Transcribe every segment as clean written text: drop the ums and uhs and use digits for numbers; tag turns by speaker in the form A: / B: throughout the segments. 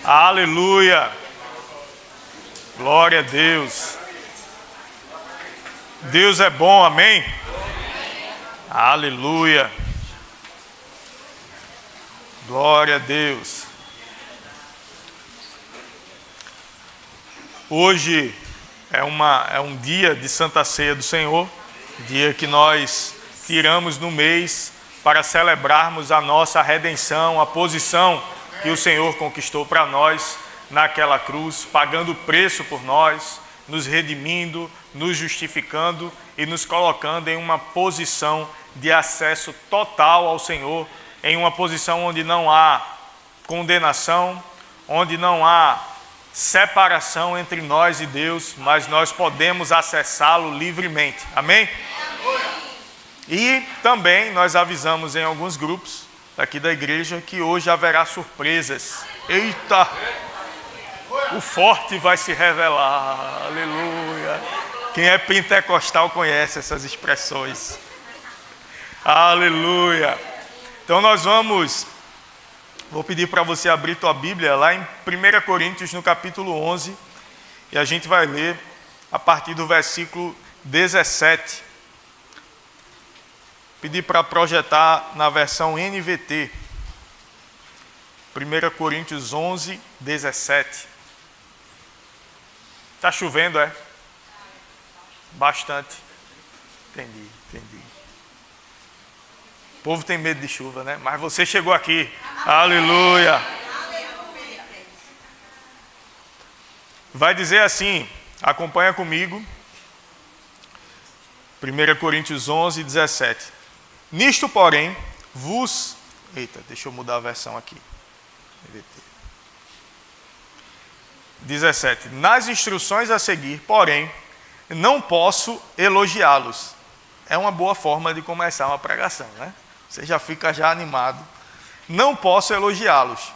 A: Aleluia. Glória a Deus. Deus é bom, amém? Aleluia. Glória a Deus. Hoje é um dia de Santa Ceia do Senhor, dia que nós tiramos no mês para celebrarmos a nossa redenção, a posição que o Senhor conquistou para nós naquela cruz, pagando o preço por nós, nos redimindo, nos justificando e nos colocando em uma posição de acesso total ao Senhor, em uma posição onde não há condenação, onde não há separação entre nós e Deus, mas nós podemos acessá-lo livremente. Amém? E também nós avisamos em alguns grupos aqui da igreja que hoje haverá surpresas. Eita! O forte vai se revelar. Aleluia! Quem é pentecostal conhece essas expressões. Aleluia! Então vou pedir para você abrir tua Bíblia lá em 1 Coríntios, no capítulo 11, e a gente vai ler a partir do versículo 17. Pedir para projetar na versão NVT. 1 Coríntios 11, 17. Está chovendo, é? Bastante. Entendi. O povo tem medo de chuva, né? Mas você chegou aqui. Aleluia. Vai dizer assim, acompanha comigo. 1 Coríntios 11, 17. Nisto, porém, vos... Eita, deixa eu mudar a versão aqui. 17. Nas instruções a seguir, porém, não posso elogiá-los. É uma boa forma de começar uma pregação, né? Você já fica animado. Não posso elogiá-los,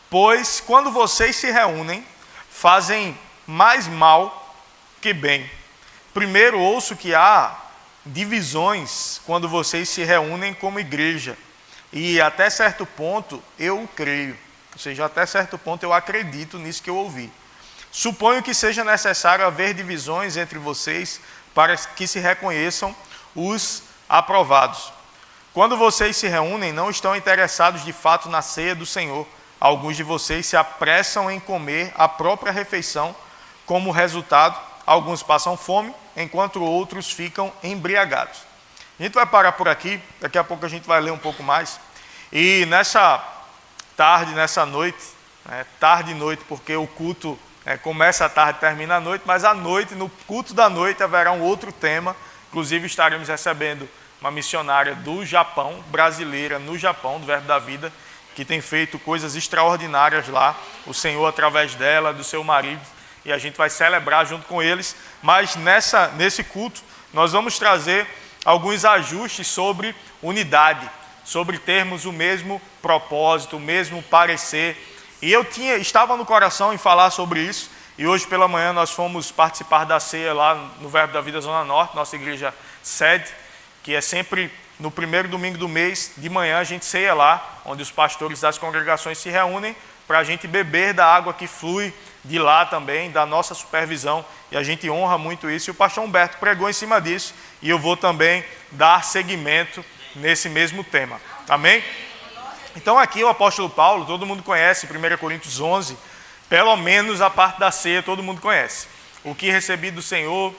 A: pois quando vocês se reúnem, fazem mais mal que bem. Primeiro ouço que há divisões quando vocês se reúnem como igreja. E até certo ponto eu creio. Ou seja, até certo ponto eu acredito nisso que eu ouvi. Suponho que seja necessário haver divisões entre vocês para que se reconheçam os aprovados. Quando vocês se reúnem, não estão interessados de fato na ceia do Senhor. Alguns de vocês se apressam em comer a própria refeição. Como resultado, alguns passam fome, enquanto outros ficam embriagados. A gente vai parar por aqui, daqui a pouco a gente vai ler um pouco mais. E nessa tarde, nessa noite, tarde e noite, porque o culto começa à tarde e termina à noite, mas à noite, no culto da noite, haverá um outro tema. Inclusive estaremos recebendo uma missionária do Japão, brasileira no Japão, do Verbo da Vida, que tem feito coisas extraordinárias lá, o Senhor através dela, do seu marido, e a gente vai celebrar junto com eles. Mas nesse culto nós vamos trazer alguns ajustes sobre unidade, sobre termos o mesmo propósito, o mesmo parecer. E estava no coração em falar sobre isso, e hoje pela manhã nós fomos participar da ceia lá no Verbo da Vida Zona Norte, nossa igreja sede, que é sempre no primeiro domingo do mês, de manhã a gente ceia lá, onde os pastores das congregações se reúnem para a gente beber da água que flui de lá também, da nossa supervisão, e a gente honra muito isso. E o pastor Humberto pregou em cima disso, e eu vou também dar seguimento nesse mesmo tema. Amém? Então aqui o apóstolo Paulo, todo mundo conhece, 1 Coríntios 11, pelo menos a parte da ceia todo mundo conhece. O que recebi do Senhor,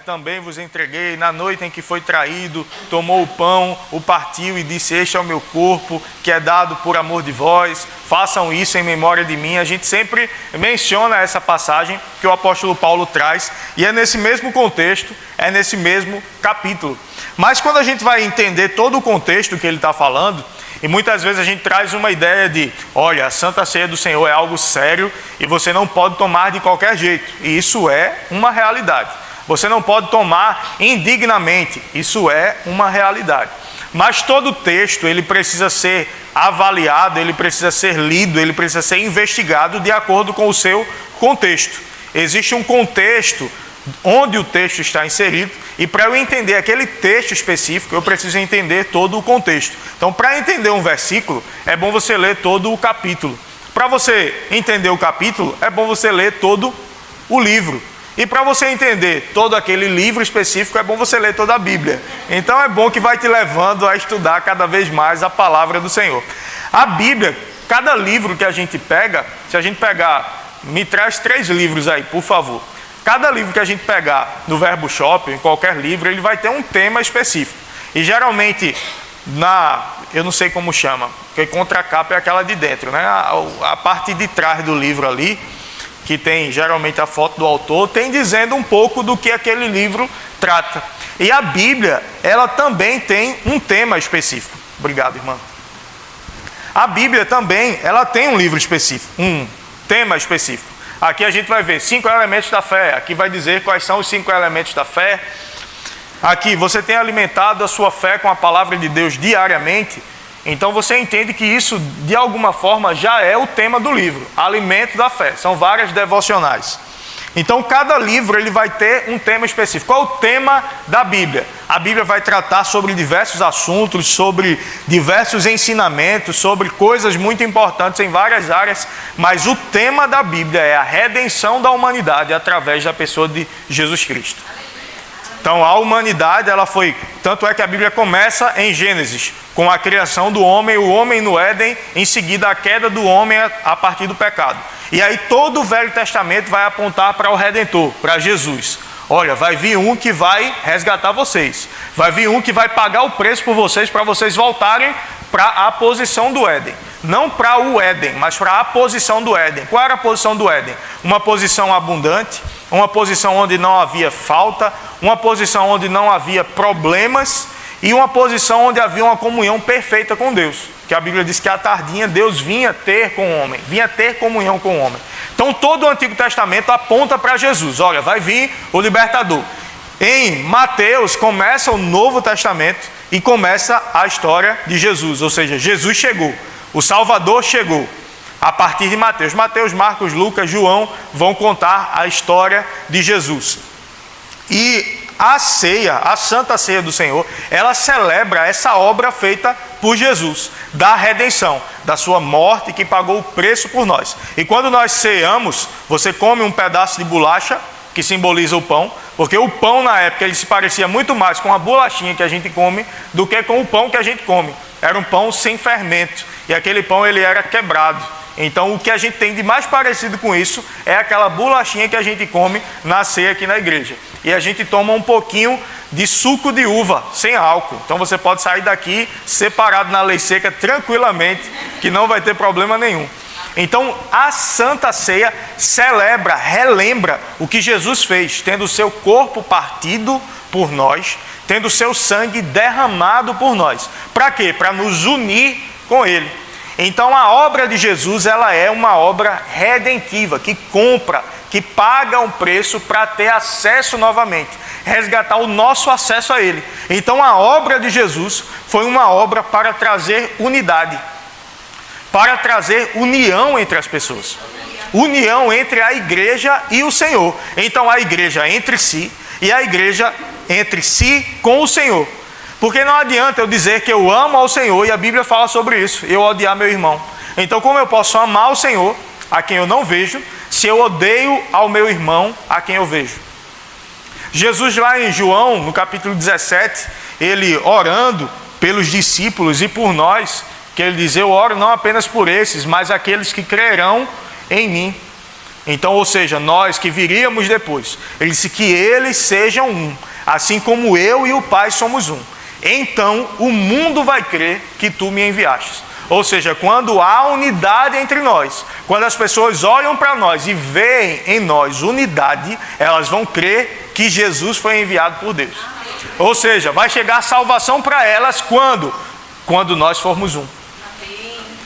A: também vos entreguei, na noite em que foi traído, tomou o pão, o partiu e disse: este é o meu corpo, que é dado por amor de vós, façam isso em memória de mim. A gente sempre menciona essa passagem que o apóstolo Paulo traz, e é nesse mesmo contexto, é nesse mesmo capítulo. Mas quando a gente vai entender todo o contexto que ele está falando, e muitas vezes a gente traz uma ideia de, olha, a Santa Ceia do Senhor é algo sério e você não pode tomar de qualquer jeito. E isso é uma realidade. Você não pode tomar indignamente. Isso é uma realidade. Mas todo texto, ele precisa ser avaliado, ele precisa ser lido, ele precisa ser investigado de acordo com o seu contexto. Existe um contexto onde o texto está inserido, e para eu entender aquele texto específico, eu preciso entender todo o contexto. Então, para entender um versículo, é bom você ler todo o capítulo. Para você entender o capítulo, é bom você ler todo o livro. E para você entender todo aquele livro específico, é bom você ler toda a Bíblia. Então é bom que vai te levando a estudar cada vez mais a palavra do Senhor. A Bíblia, cada livro que a gente pega, se a gente pegar, me traz 3 livros aí, por favor. Cada livro que a gente pegar no Verbo Shop, em qualquer livro, ele vai ter um tema específico. E geralmente, eu não sei como chama, porque contracapa é aquela de dentro, né? A parte de trás do livro ali, que tem geralmente a foto do autor, tem dizendo um pouco do que aquele livro trata. E a Bíblia, ela também tem um tema específico. Obrigado, irmã. A Bíblia também, ela tem um livro específico, um tema específico. Aqui a gente vai ver 5 elementos da fé. Aqui vai dizer quais são os 5 elementos da fé. Aqui, você tem alimentado a sua fé com a palavra de Deus diariamente. Então você entende que isso, de alguma forma, já é o tema do livro. Alimento da fé. São várias devocionais. Então cada livro ele vai ter um tema específico. Qual é o tema da Bíblia? A Bíblia vai tratar sobre diversos assuntos, sobre diversos ensinamentos, sobre coisas muito importantes em várias áreas. Mas o tema da Bíblia é a redenção da humanidade através da pessoa de Jesus Cristo. Então a humanidade, ela foi, tanto é que a Bíblia começa em Gênesis, com a criação do homem, o homem no Éden, em seguida a queda do homem a partir do pecado. E aí todo o Velho Testamento vai apontar para o Redentor, para Jesus. Olha, vai vir um que vai resgatar vocês, vai vir um que vai pagar o preço por vocês, para vocês voltarem para a posição do Éden. Não para o Éden, mas para a posição do Éden. Qual era a posição do Éden? Uma posição abundante, uma posição onde não havia falta, uma posição onde não havia problemas e uma posição onde havia uma comunhão perfeita com Deus. Que a Bíblia diz que à tardinha Deus vinha ter com o homem, vinha ter comunhão com o homem. Então todo o Antigo Testamento aponta para Jesus. Olha, vai vir o libertador. Em Mateus começa o Novo Testamento e começa a história de Jesus. Ou seja, Jesus chegou, o Salvador chegou. A partir de Mateus. Mateus, Marcos, Lucas, João vão contar a história de Jesus. E a ceia, a Santa Ceia do Senhor, ela celebra essa obra feita por Jesus, da redenção, da sua morte que pagou o preço por nós. E quando nós ceamos, você come um pedaço de bolacha, que simboliza o pão, porque o pão na época ele se parecia muito mais com a bolachinha que a gente come do que com o pão que a gente come. Era um pão sem fermento, e aquele pão ele era quebrado. Então o que a gente tem de mais parecido com isso é aquela bolachinha que a gente come na ceia aqui na igreja. E a gente toma um pouquinho de suco de uva, sem álcool. Então você pode sair daqui separado na lei seca tranquilamente, que não vai ter problema nenhum. Então a Santa Ceia celebra, relembra o que Jesus fez, tendo o seu corpo partido por nós, tendo o seu sangue derramado por nós. Para quê? Para nos unir com Ele. Então a obra de Jesus, ela é uma obra redentiva, que compra, que paga um preço para ter acesso novamente, resgatar o nosso acesso a Ele. Então a obra de Jesus foi uma obra para trazer unidade, para trazer união entre as pessoas, união entre a igreja e o Senhor. Então a igreja entre si e a igreja entre si com o Senhor. Porque não adianta eu dizer que eu amo ao Senhor, e a Bíblia fala sobre isso, eu odiar meu irmão. Então como eu posso amar o Senhor, a quem eu não vejo, se eu odeio ao meu irmão, a quem eu vejo? Jesus lá em João, no capítulo 17, ele orando pelos discípulos e por nós, que ele diz, eu oro não apenas por esses, mas aqueles que crerão em mim. Então, ou seja, nós que viríamos depois, ele disse que eles sejam um, assim como eu e o Pai somos um. Então o mundo vai crer que tu me enviastes. Ou seja, quando há unidade entre nós, quando as pessoas olham para nós e veem em nós unidade, elas vão crer que Jesus foi enviado por Deus. Ou seja, vai chegar salvação para elas quando nós formos um.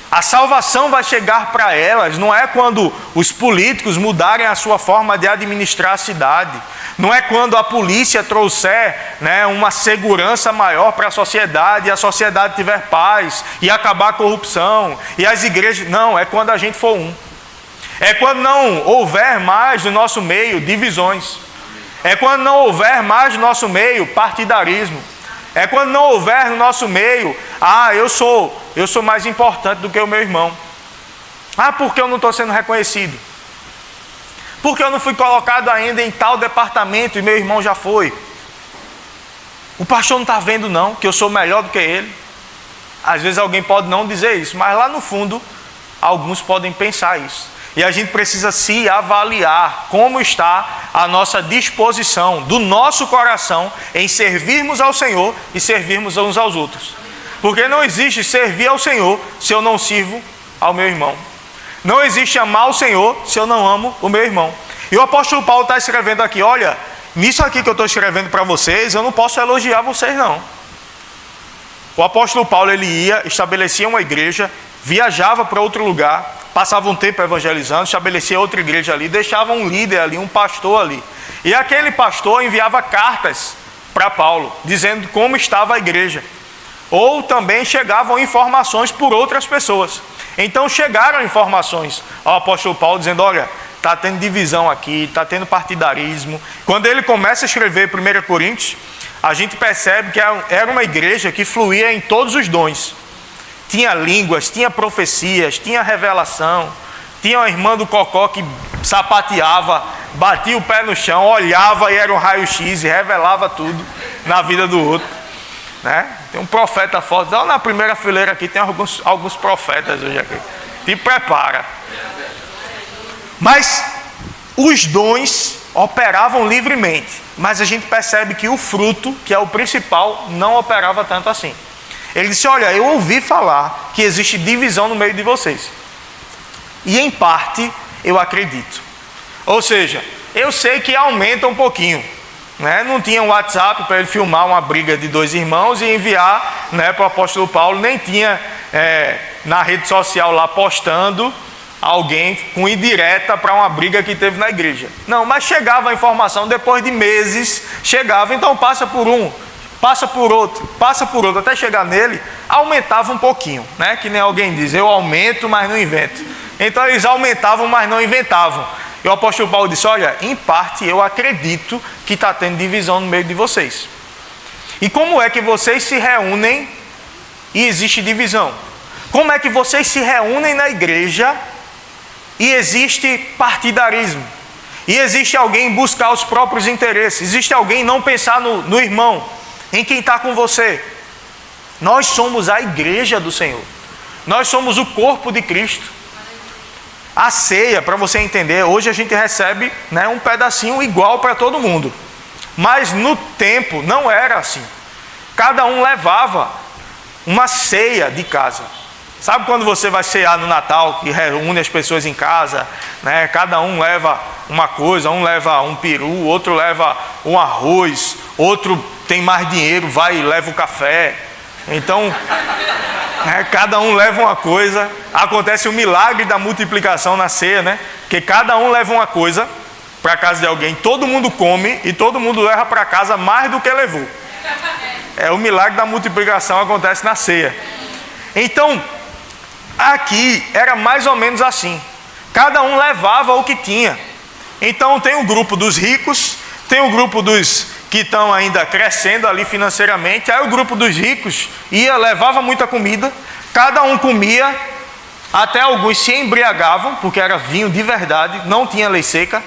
A: A salvação vai chegar para elas, não é quando os políticos mudarem a sua forma de administrar a cidade, não é quando a polícia trouxer, uma segurança maior para a sociedade, e a sociedade tiver paz, e acabar a corrupção, e as igrejas, não, é quando a gente for um. É quando não houver mais no nosso meio divisões, é quando não houver mais no nosso meio partidarismo, é quando não houver no nosso meio, eu sou mais importante do que o meu irmão. Ah, porque eu não estou sendo reconhecido? Porque eu não fui colocado ainda em tal departamento e meu irmão já foi? O pastor não está vendo não, que eu sou melhor do que ele? Às vezes alguém pode não dizer isso, mas lá no fundo, alguns podem pensar isso. E a gente precisa se avaliar como está a nossa disposição, do nosso coração, em servirmos ao Senhor e servirmos uns aos outros. Porque não existe servir ao Senhor se eu não sirvo ao meu irmão. Não existe amar o Senhor se eu não amo o meu irmão. E o apóstolo Paulo está escrevendo aqui, olha, nisso aqui que eu estou escrevendo para vocês, eu não posso elogiar vocês não. O apóstolo Paulo, ele ia, estabelecia uma igreja, viajava para outro lugar, passava um tempo evangelizando, estabelecia outra igreja ali, deixava um líder ali, um pastor ali. E aquele pastor enviava cartas para Paulo, dizendo como estava a igreja. Ou também chegavam informações por outras pessoas. Então chegaram informações ao apóstolo Paulo dizendo, olha, está tendo divisão aqui, está tendo partidarismo. Quando ele começa a escrever 1 Coríntios, a gente percebe que era uma igreja que fluía em todos os dons. Tinha línguas, tinha profecias, tinha revelação. Tinha uma irmã do Cocó que sapateava, batia o pé no chão, olhava e era um raio-x e revelava tudo na vida do outro. Né? Tem um profeta forte. Olha na primeira fileira aqui, tem alguns profetas hoje aqui. Te prepara. Mas os dons operavam livremente. Mas a gente percebe que o fruto, que é o principal, não operava tanto assim. Ele disse, olha, eu ouvi falar que existe divisão no meio de vocês. E em parte eu acredito. Ou seja, eu sei que aumenta um pouquinho. Né? Não tinha um WhatsApp para ele filmar uma briga de dois irmãos e enviar, né, para o apóstolo Paulo. Nem tinha na rede social lá postando alguém com indireta para uma briga que teve na igreja. Não, mas chegava a informação depois de meses. Chegava, então passa por um, passa por outro, até chegar nele, aumentava um pouquinho, né? Que nem alguém diz, eu aumento, mas não invento. Então eles aumentavam, mas não inventavam. E o apóstolo Paulo disse, olha, em parte eu acredito que está tendo divisão no meio de vocês. E como é que vocês se reúnem e existe divisão? Como é que vocês se reúnem na igreja e existe partidarismo? E existe alguém buscar os próprios interesses? Existe alguém não pensar no irmão, em quem está com você? Nós somos a igreja do Senhor. Nós somos o corpo de Cristo. A ceia, para você entender, hoje a gente recebe, né, um pedacinho igual para todo mundo. Mas no tempo não era assim. Cada um levava uma ceia de casa. Sabe quando você vai cear no Natal, que reúne as pessoas em casa, né? Cada um leva uma coisa, um leva um peru, outro leva um arroz, outro tem mais dinheiro, vai e leva o café. Então, cada um leva uma coisa. Acontece o milagre da multiplicação na ceia, né? Que cada um leva uma coisa para casa de alguém, todo mundo come e todo mundo leva para casa mais do que levou. O milagre da multiplicação acontece na ceia. Então, aqui era mais ou menos assim. Cada um levava o que tinha. Então tem o grupo dos ricos, tem o grupo dos que estão ainda crescendo ali financeiramente. Aí o grupo dos ricos levava muita comida, cada um comia, até alguns se embriagavam, porque era vinho de verdade, não tinha lei seca.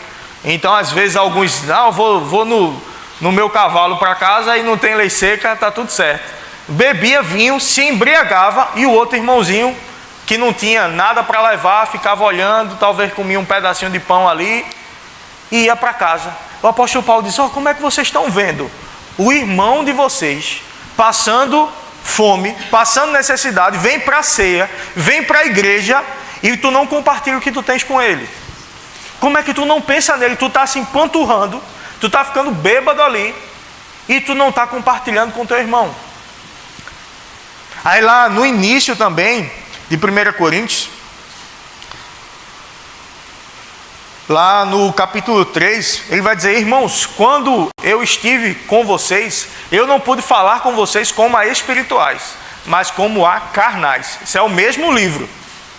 A: Então às vezes alguns, não, vou no meu cavalo para casa e não tem lei seca, está tudo certo. Bebia vinho, se embriagava, e o outro irmãozinho que não tinha nada para levar, ficava olhando, talvez comia um pedacinho de pão ali e ia para casa. O apóstolo Paulo diz, como é que vocês estão vendo o irmão de vocês passando fome, passando necessidade, vem para a ceia, vem para a igreja e tu não compartilha o que tu tens com ele? Como é que tu não pensa nele? Tu está se empanturrando, tu está ficando bêbado ali e tu não está compartilhando com teu irmão. Aí lá no início também de 1 Coríntios, lá no capítulo 3, ele vai dizer, irmãos, quando eu estive com vocês, eu não pude falar com vocês como a espirituais, mas como a carnais. Isso é o mesmo livro,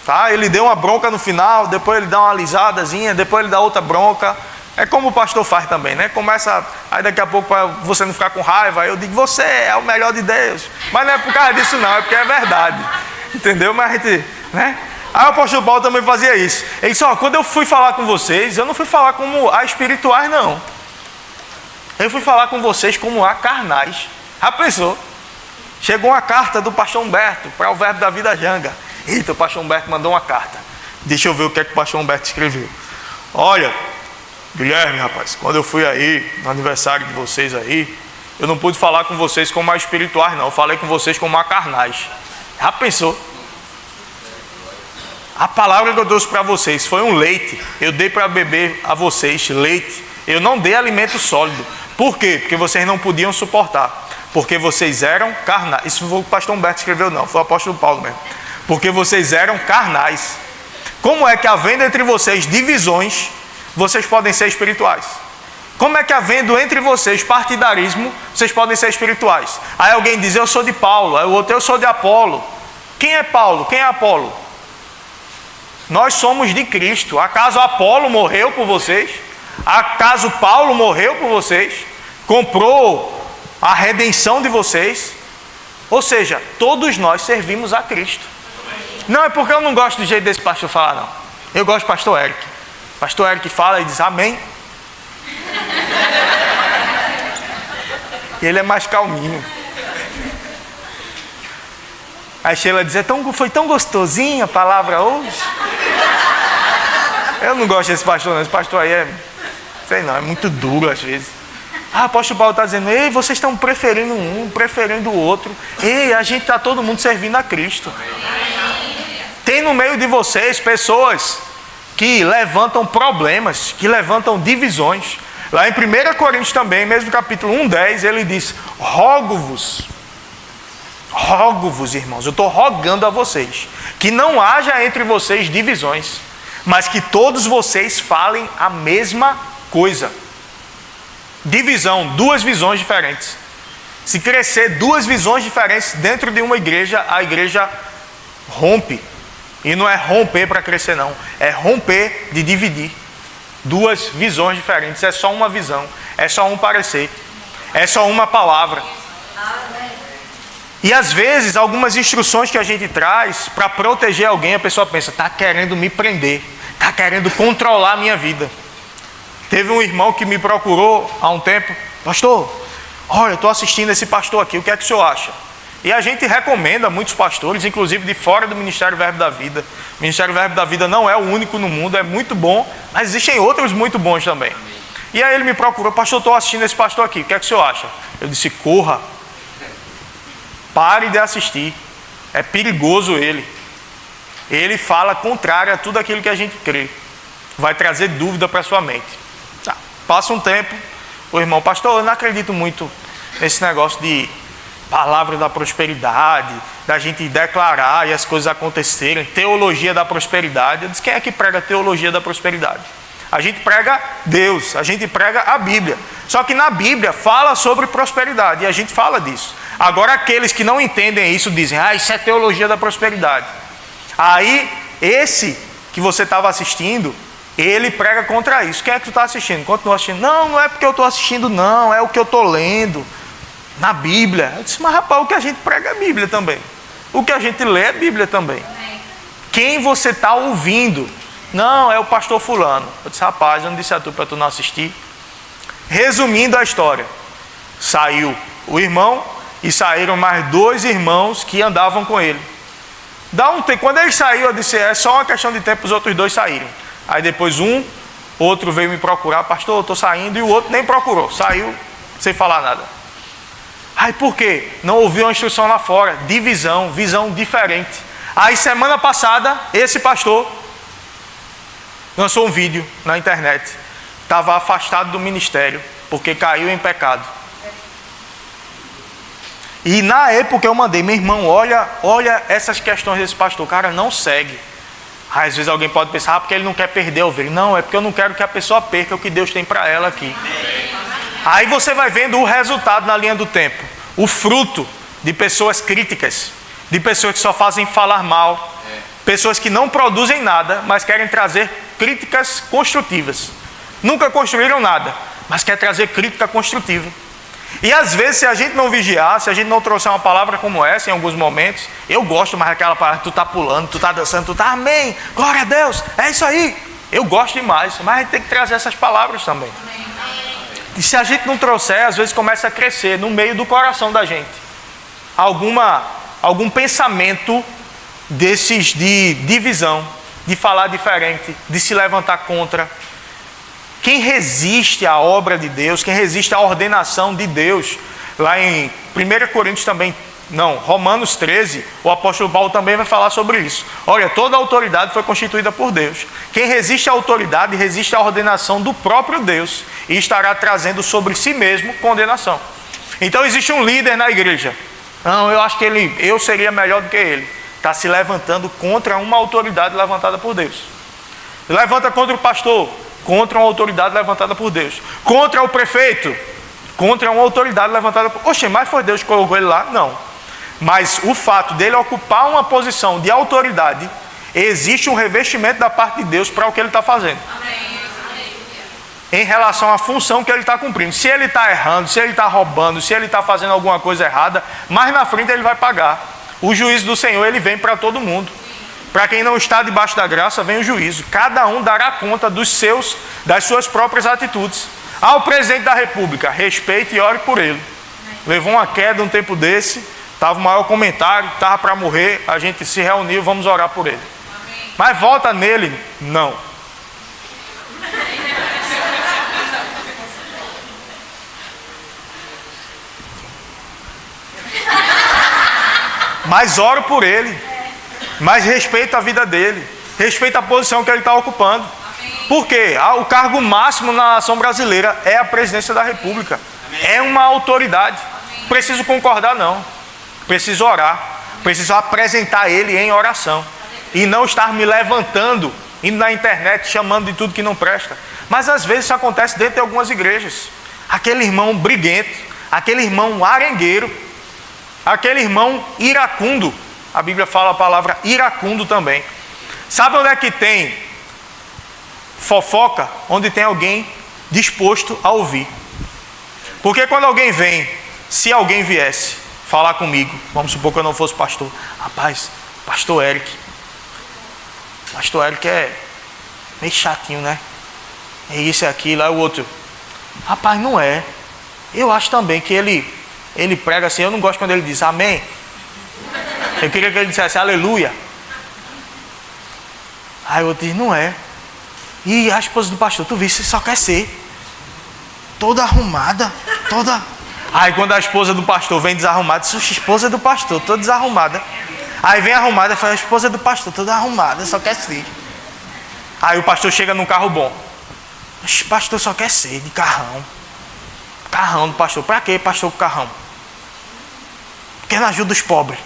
A: tá? Ele deu uma bronca no final, depois ele dá uma alisadazinha, depois ele dá outra bronca. É como o pastor faz também, né? Começa, aí daqui a pouco, para você não ficar com raiva, eu digo, você é o melhor de Deus. Mas não é por causa disso não, é porque é verdade. Entendeu? Mas a gente, né? Aí o apóstolo Paulo também fazia isso. Ele disse, quando eu fui falar com vocês, eu não fui falar como a espirituais, não. Eu fui falar com vocês como a carnais. Já pensou? Chegou uma carta do pastor Humberto para o Verbo da Vida Janga. Eita, o pastor Humberto mandou uma carta. Deixa eu ver o que é que o pastor Humberto escreveu. Olha, Guilherme, rapaz, quando eu fui aí, no aniversário de vocês aí, eu não pude falar com vocês como a espirituais, não. Eu falei com vocês como a carnais. Já pensou? A palavra que eu trouxe para vocês foi um leite. Eu dei para beber a vocês leite. Eu não dei alimento sólido. Por quê? Porque vocês não podiam suportar. Porque vocês eram carnais. Isso não foi o pastor Humberto escreveu, não. Foi o apóstolo Paulo mesmo. Porque vocês eram carnais. Como é que, havendo entre vocês divisões, vocês podem ser espirituais? Como é que, havendo entre vocês partidarismo, vocês podem ser espirituais? Aí alguém diz, eu sou de Paulo. Aí o outro, eu sou de Apolo. Quem é Paulo? Quem é Apolo? Nós somos de Cristo. Acaso Apolo morreu por vocês? Acaso Paulo morreu por vocês? Comprou a redenção de vocês? Ou seja, todos nós servimos a Cristo. Não é porque eu não gosto do jeito desse pastor falar, não. Eu gosto do pastor Eric. O pastor Eric fala e diz amém. E ele é mais calminho. Aí Sheila diz, foi tão gostosinha a palavra hoje. Eu não gosto desse pastor, não. Esse pastor aí é muito duro às vezes. O apóstolo Paulo está dizendo, ei, vocês estão preferindo um, preferindo o outro. Ei, a gente está todo mundo servindo a Cristo. Tem no meio de vocês pessoas que levantam problemas, que levantam divisões. Lá em 1 Coríntios também, mesmo capítulo 1:10, ele diz, rogo-vos, irmãos, eu estou rogando a vocês, que não haja entre vocês divisões, mas que todos vocês falem a mesma coisa. Divisão, duas visões diferentes. Se crescer duas visões diferentes dentro de uma igreja, a igreja rompe. E não é romper para crescer, não. É romper de dividir. Duas visões diferentes. É só uma visão. É só um parecer. É só uma palavra. E às vezes, algumas instruções que a gente traz para proteger alguém, a pessoa pensa, está querendo me prender. Está querendo controlar a minha vida. Teve um irmão que me procurou há um tempo. Pastor, olha, eu estou assistindo esse pastor aqui. O que é que o senhor acha? E a gente recomenda a muitos pastores, inclusive de fora do Ministério Verbo da Vida. O Ministério Verbo da Vida não é o único no mundo, é muito bom, mas existem outros muito bons também. E aí ele me procurou, pastor, estou assistindo esse pastor aqui, o que é que o senhor acha? Eu disse, corra, pare de assistir, é perigoso ele. Ele fala contrário a tudo aquilo que a gente crê, vai trazer dúvida para a sua mente. Tá. Passa um tempo, o irmão, pastor, eu não acredito muito nesse negócio de palavra da prosperidade, da gente declarar e as coisas acontecerem, teologia da prosperidade. Eu disse, quem é que prega teologia da prosperidade? A gente prega Deus, a gente prega a Bíblia. Só que na Bíblia fala sobre prosperidade e a gente fala disso. Agora aqueles que não entendem isso dizem, isso é teologia da prosperidade. Aí esse que você estava assistindo, ele prega contra isso. Quem é que tu está assistindo? Continua assistindo. Não é porque eu estou assistindo, não, é o que eu estou lendo na Bíblia. Eu disse, mas rapaz, o que a gente prega é Bíblia também. O que a gente lê é Bíblia também. Quem você está ouvindo? Não, é o pastor fulano. Eu disse, rapaz, eu não disse a tu para tu não assistir. Resumindo a história, saiu o irmão e saíram mais dois irmãos que andavam com ele. Quando ele saiu, eu disse, é só uma questão de tempo os outros dois saírem. Aí depois outro veio me procurar, pastor, eu estou saindo, e o outro nem procurou, saiu sem falar nada. Aí por quê? Não ouviu a instrução lá fora, divisão, visão diferente. Aí semana passada, esse pastor lançou um vídeo na internet, estava afastado do ministério, porque caiu em pecado. E na época eu mandei, meu irmão, olha essas questões desse pastor, cara, não segue. Às vezes alguém pode pensar, porque ele não quer perder a ovelha. Não, é porque eu não quero que a pessoa perca o que Deus tem para ela aqui. Aí você vai vendo o resultado na linha do tempo. O fruto de pessoas críticas, de pessoas que só fazem falar mal, pessoas que não produzem nada, mas querem trazer críticas construtivas. Nunca construíram nada, mas quer trazer crítica construtiva. E às vezes, se a gente não vigiar, se a gente não trouxer uma palavra como essa em alguns momentos, eu gosto mais daquela palavra, tu tá pulando, tu tá dançando, tu tá amém, glória a Deus, é isso aí. Eu gosto demais, mas a gente tem que trazer essas palavras também. E se a gente não trouxer, às vezes começa a crescer no meio do coração da gente algum pensamento desses de divisão, de falar diferente, de se levantar contra. Quem resiste à obra de Deus, quem resiste à ordenação de Deus, lá em 1 Coríntios também, não, Romanos 13, o apóstolo Paulo também vai falar sobre isso. Olha, toda a autoridade foi constituída por Deus. Quem resiste à autoridade, resiste à ordenação do próprio Deus e estará trazendo sobre si mesmo condenação. Então existe um líder na igreja. Não, eu acho que eu seria melhor do que ele. Está se levantando contra uma autoridade levantada por Deus. Levanta contra o pastor, contra uma autoridade levantada por Deus. Contra o prefeito, contra uma autoridade levantada por... Oxe, mas foi Deus que colocou ele lá? Não. Mas o fato dele ocupar uma posição de autoridade, existe um revestimento da parte de Deus para o que ele está fazendo. Amém. Em relação à função que ele está cumprindo. Se ele está errando, se ele está roubando, se ele está fazendo alguma coisa errada, mais na frente ele vai pagar. O juízo do Senhor, ele vem para todo mundo. Para quem não está debaixo da graça, vem o juízo. Cada um dará conta das suas próprias atitudes. O presidente da República, respeite e ore por ele. Levou uma queda um tempo desse, estava o maior comentário, estava para morrer, a gente se reuniu, vamos orar por ele. Mas volta nele, não. Mas oro por ele, mas respeito a vida dele, respeito a posição que ele está ocupando. Por quê? O cargo máximo na nação brasileira é a presidência da República. É uma autoridade. Preciso concordar, não. Preciso orar. Preciso apresentar ele em oração. E não estar me levantando, indo na internet, chamando de tudo que não presta. Mas às vezes isso acontece dentro de algumas igrejas. Aquele irmão briguento, aquele irmão arengueiro, aquele irmão iracundo. A Bíblia fala a palavra iracundo também. Sabe onde é que tem fofoca? Onde tem alguém disposto a ouvir. Porque quando alguém vem, se alguém viesse falar comigo, vamos supor que eu não fosse pastor, rapaz, pastor Eric é meio chatinho, né? É isso, é aquilo, é o outro. Rapaz, não é. Eu acho também que ele prega assim, eu não gosto quando ele diz amém. Eu queria que ele dissesse aleluia. Aí o outro diz, não é. E a esposa do pastor, tu viu, você só quer ser toda arrumada, toda... Aí quando a esposa do pastor vem desarrumada, diz, esposa do pastor, toda desarrumada. Aí vem arrumada e fala, a esposa do pastor, toda arrumada, só quer ser. Aí o pastor chega num carro bom. O pastor só quer ser de carrão. Carrão do pastor. Pra quê, pastor, com carrão? Porque não ajuda os pobres.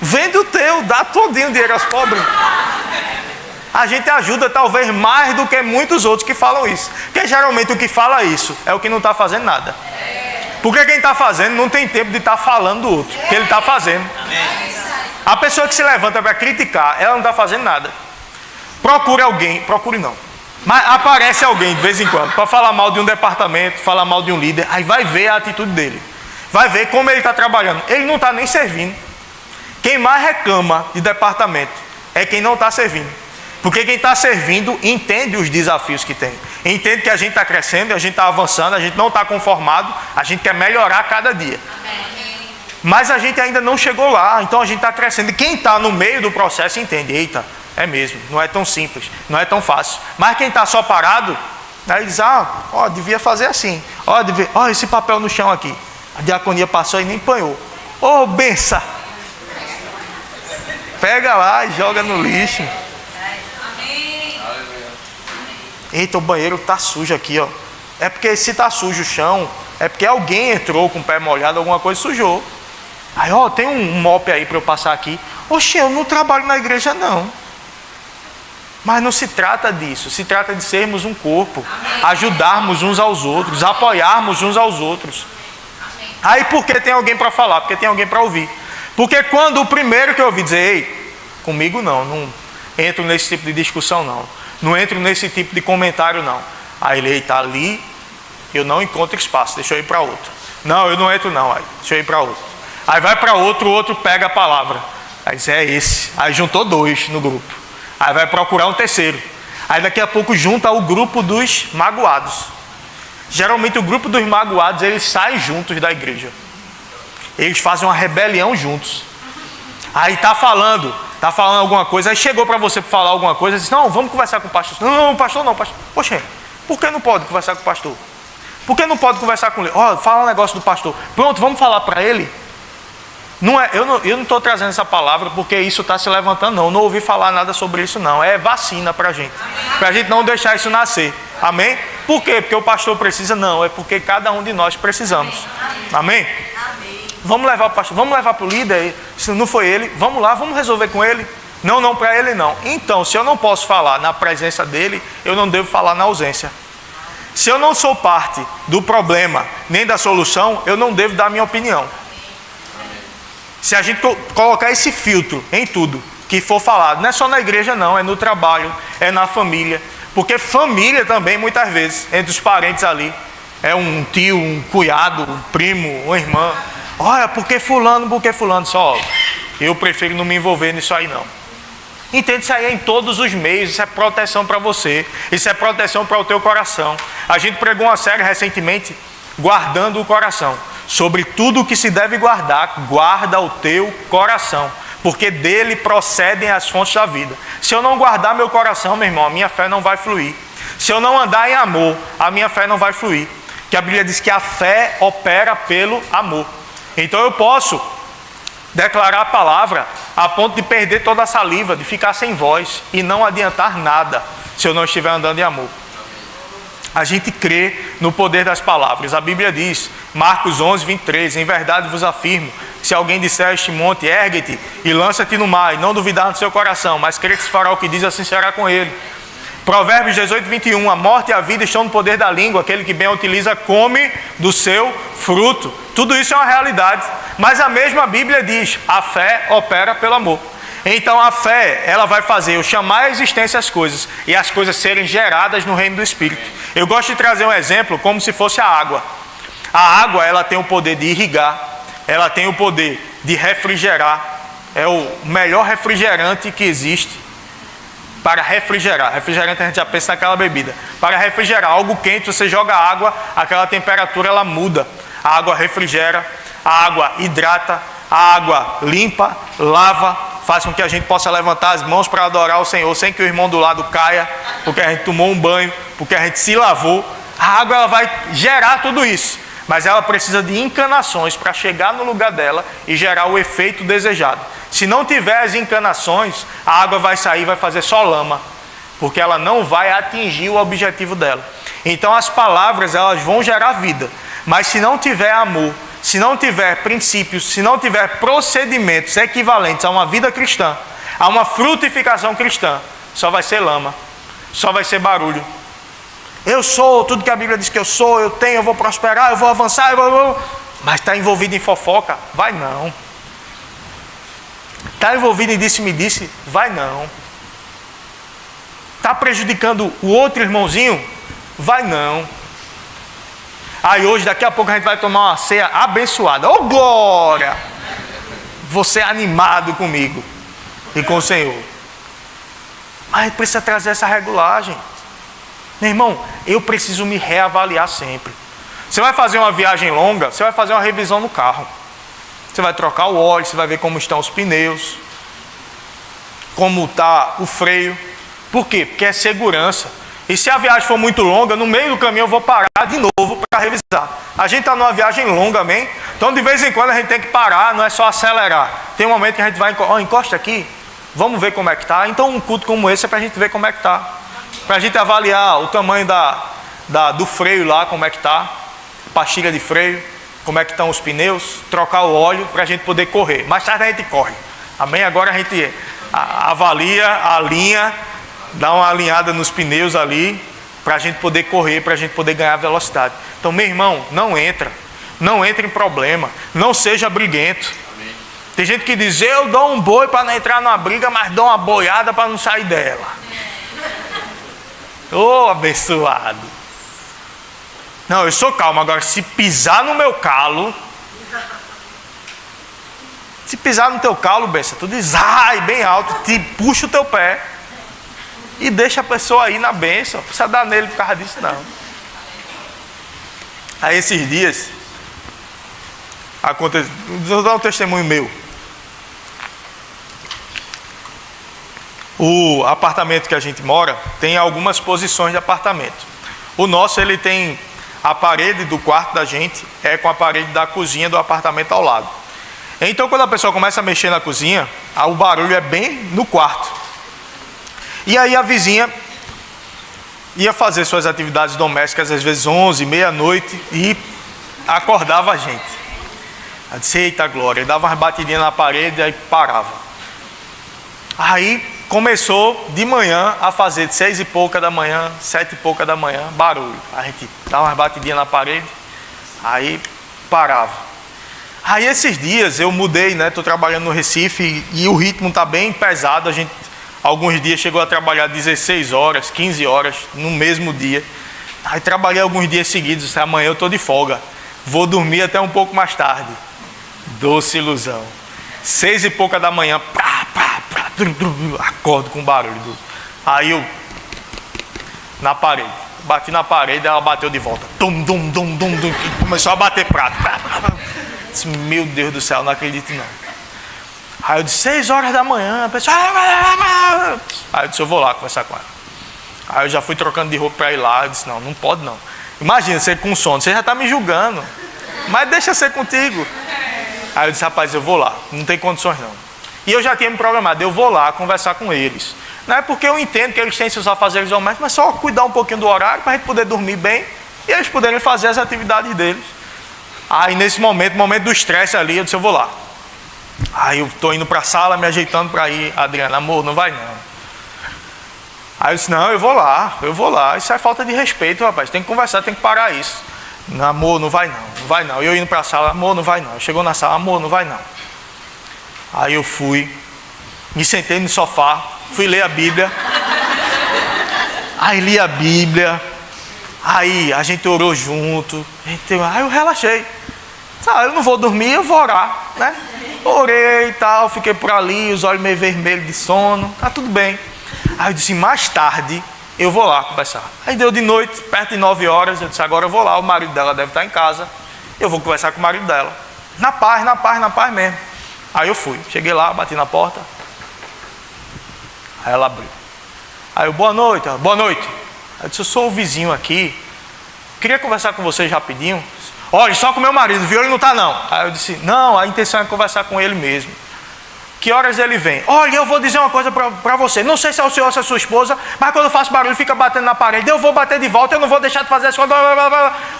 A: Vende o teu, dá todinho dinheiro aos pobres. A gente ajuda talvez mais do que muitos outros que falam isso. Porque geralmente o que fala isso é o que não está fazendo nada. Porque quem está fazendo não tem tempo de estar falando do outro, que ele está fazendo. A pessoa que se levanta para criticar, ela não está fazendo nada. Procure alguém, procure não. Mas aparece alguém de vez em quando para falar mal de um departamento, falar mal de um líder, aí vai ver a atitude dele. Vai ver como ele está trabalhando. Ele não está nem servindo. Quem mais reclama de departamento é quem não está servindo. Porque quem está servindo entende os desafios que tem. Entende que a gente está crescendo, a gente está avançando, a gente não está conformado, a gente quer melhorar a cada dia. Mas a gente ainda não chegou lá, então a gente está crescendo. E quem está no meio do processo entende, eita, é mesmo, não é tão simples, não é tão fácil. Mas quem está só parado, aí diz, devia fazer assim. Esse papel no chão aqui. A diaconia passou e nem apanhou. Benção! Pega lá e joga no lixo. Eita, o banheiro está sujo aqui, ó. É porque se está sujo o chão, é porque alguém entrou com o pé molhado, alguma coisa sujou. Aí, tem um mop aí para eu passar aqui. Oxe, eu não trabalho na igreja, não. Mas não se trata disso, se trata de sermos um corpo, ajudarmos uns aos outros, apoiarmos uns aos outros. Aí por que tem alguém para falar? Porque tem alguém para ouvir. Porque quando o primeiro que eu ouvi dizer, ei, comigo não entro nesse tipo de discussão não entro nesse tipo de comentário não. Aí ele está ali, Eu não encontro espaço, deixa eu ir para outro. Não, eu não entro não, aí, deixa eu ir para outro. Aí vai para outro, o outro pega a palavra. Aí diz, é esse. Aí juntou 2 no grupo. Aí vai procurar um terceiro. Aí daqui a pouco junta o grupo dos magoados. Geralmente o grupo dos magoados, eles saem juntos da igreja. Eles fazem uma rebelião juntos. Aí tá falando alguma coisa, aí chegou para você para falar alguma coisa, disse, não, vamos conversar com o pastor. Não, pastor não, pastor. Poxa, por que não pode conversar com o pastor? Por que não pode conversar com ele? Ó, fala um negócio do pastor. Pronto, vamos falar para ele. Não é, eu não estou trazendo essa palavra porque isso está se levantando, não. Eu não ouvi falar nada sobre isso, não. É vacina para a gente. Para a gente não deixar isso nascer. Amém? Por quê? Porque o pastor precisa? Não, é porque cada um de nós precisamos. Amém? Vamos levar o pastor, vamos levar para o líder. Se não foi ele, vamos lá, vamos resolver com ele. Não, para ele não. Então, se eu não posso falar na presença dele, eu não devo falar na ausência. Se eu não sou parte do problema, nem da solução, eu não devo dar minha opinião. Se a gente colocar esse filtro em tudo que for falado, não é só na igreja não, é no trabalho, é na família. Porque família também, muitas vezes, entre os parentes ali, é um tio, um cunhado, um primo, uma irmã. Olha, por que fulano? Só, eu prefiro não me envolver nisso aí não. Entende? Isso aí é em todos os meios, isso é proteção para você, isso é proteção para o teu coração. A gente pregou uma série recentemente, guardando o coração. Sobre tudo o que se deve guardar, guarda o teu coração, porque dele procedem as fontes da vida. Se eu não guardar meu coração, meu irmão, a minha fé não vai fluir. Se eu não andar em amor, a minha fé não vai fluir. Que a Bíblia diz que a fé opera pelo amor. Então eu posso declarar a palavra a ponto de perder toda a saliva, de ficar sem voz e não adiantar nada, se eu não estiver andando em amor. A gente crê no poder das palavras. A Bíblia diz, Marcos 11, 23, em verdade vos afirmo, se alguém disser a este monte, ergue-te e lança-te no mar, e não duvidar no seu coração, mas crê que se fará o que diz, assim será com ele. Provérbios 18, 21, a morte e a vida estão no poder da língua, aquele que bem a utiliza come do seu fruto. Tudo isso é uma realidade, mas a mesma Bíblia diz, a fé opera pelo amor. Então a fé, ela vai fazer eu chamar à existência as coisas e as coisas serem geradas no reino do Espírito. Eu gosto de trazer um exemplo como se fosse a água. A água, ela tem o poder de irrigar, ela tem o poder de refrigerar. É o melhor refrigerante que existe para refrigerar. Refrigerante a gente já pensa naquela bebida. Para refrigerar algo quente, você joga água, aquela temperatura ela muda. A água refrigera, a água hidrata, a água limpa, lava, faz com que a gente possa levantar as mãos para adorar o Senhor sem que o irmão do lado caia, porque a gente tomou um banho, porque a gente se lavou. A água ela vai gerar tudo isso, mas ela precisa de encanações para chegar no lugar dela e gerar o efeito desejado. Se não tiver as encanações, a água vai sair e vai fazer só lama, porque ela não vai atingir o objetivo dela. Então as palavras elas vão gerar vida, mas se não tiver amor, se não tiver princípios, se não tiver procedimentos equivalentes a uma vida cristã, a uma frutificação cristã, só vai ser lama, só vai ser barulho. Eu sou tudo que a Bíblia diz que eu sou, eu tenho, eu vou prosperar, eu vou avançar, mas está envolvido em fofoca? Vai não. Está envolvido em disse-me-disse? Vai não. Está prejudicando o outro irmãozinho? Vai não. Aí hoje, daqui a pouco a gente vai tomar uma ceia abençoada. Oh glória! Você é animado comigo e com o Senhor. Mas a gente precisa trazer essa regulagem. Meu irmão, eu preciso me reavaliar sempre. Você vai fazer uma viagem longa, você vai fazer uma revisão no carro. Você vai trocar o óleo, você vai ver como estão os pneus, como está o freio. Por quê? Porque é segurança. E se a viagem for muito longa, no meio do caminho eu vou parar de novo para revisar. A gente está numa viagem longa, amém? Então de vez em quando a gente tem que parar, não é só acelerar. Tem um momento que a gente vai, encosta aqui, vamos ver como é que está. Então um culto como esse é para a gente ver como é que está. Para a gente avaliar o tamanho do freio lá, como é que está, pastilha de freio, como é que estão os pneus, trocar o óleo para a gente poder correr. Mais tarde a gente corre, amém? Agora a gente avalia, alinha, dá uma alinhada nos pneus ali, para a gente poder correr, para a gente poder ganhar velocidade. Então, meu irmão, não entra em problema, não seja briguento. Amém. Tem gente que diz, eu dou um boi para não entrar numa briga, mas dou uma boiada para não sair dela. Oh, abençoado. Não, eu sou calmo. Agora, se pisar no meu calo... Se pisar no teu calo, besta, tu diz, ai, bem alto, te puxa o teu pé e deixa a pessoa aí na bênção. Não precisa dar nele por causa disso, não. Aí esses dias, aconteceu, vou dar um testemunho meu. O apartamento que a gente mora tem algumas posições de apartamento. O nosso, ele tem a parede do quarto da gente, é com a parede da cozinha do apartamento ao lado. Então, quando a pessoa começa a mexer na cozinha, o barulho é bem no quarto. E aí a vizinha ia fazer suas atividades domésticas, às vezes 11, meia-noite, e acordava a gente. Eu disse, eita glória, dava umas batidinhas na parede, aí parava. Aí começou de manhã a fazer de 6 e pouca da manhã, 7 e pouca da manhã, barulho. A gente dava umas batidinhas na parede, aí parava. Aí esses dias eu mudei, né? Estou trabalhando no Recife e o ritmo está bem pesado. A gente, alguns dias chegou a trabalhar 16 horas, 15 horas no mesmo dia. Aí trabalhei alguns dias seguidos. Disse, amanhã eu estou de folga. Vou dormir até um pouco mais tarde. Doce ilusão. 6 e pouca da manhã, acordo com barulho. Aí eu, na parede, bati na parede, ela bateu de volta. Dum, dum, dum, dum, dum, começou a bater prato. Disse, meu Deus do céu, não acredito não. Aí eu disse, 6 horas da manhã, a pessoa... Aí eu disse, eu vou lá conversar com ela. Aí eu já fui trocando de roupa para ir lá. Eu disse, não, não pode não. Imagina, você com sono, você já está me julgando. Mas deixa ser contigo. Aí eu disse, rapaz, eu vou lá, não tem condições não. E eu já tinha me programado, eu vou lá conversar com eles. Não é porque eu entendo que eles têm seus afazeres domésticos, mas só cuidar um pouquinho do horário para a gente poder dormir bem e eles poderem fazer as atividades deles. Aí nesse momento do estresse ali, eu disse, eu vou lá. Aí eu estou indo para a sala, me ajeitando para ir. Adriana, amor, não vai não. Aí eu disse, não, eu vou lá. Isso é falta de respeito, rapaz, tem que conversar, tem que parar isso. Não, amor, não vai não. Eu indo para a sala, amor, não vai não. Chegou na sala, amor, não vai não. Aí eu fui, me sentei no sofá, fui ler a Bíblia. Aí li a Bíblia. Aí a gente orou junto. Aí eu relaxei. Eu não vou dormir, eu vou orar, né? Orei e tal, fiquei por ali, os olhos meio vermelhos de sono, tá tudo bem. Aí eu disse, mais tarde eu vou lá conversar. Aí deu de noite, perto de 9 horas, eu disse, agora eu vou lá, o marido dela deve estar em casa, eu vou conversar com o marido dela. Na paz mesmo. Aí eu fui, cheguei lá, bati na porta. Aí ela abriu. Aí eu, boa noite. Aí eu disse, eu sou o vizinho aqui, queria conversar com vocês rapidinho. Olha, só com meu marido, viu? Ele não está não. Aí eu disse, não, a intenção é conversar com ele mesmo. Que horas ele vem? Olha, eu vou dizer uma coisa para você. Não sei se é o senhor ou se é a sua esposa, mas quando eu faço barulho, fica batendo na parede. Eu vou bater de volta, eu não vou deixar de fazer as coisas.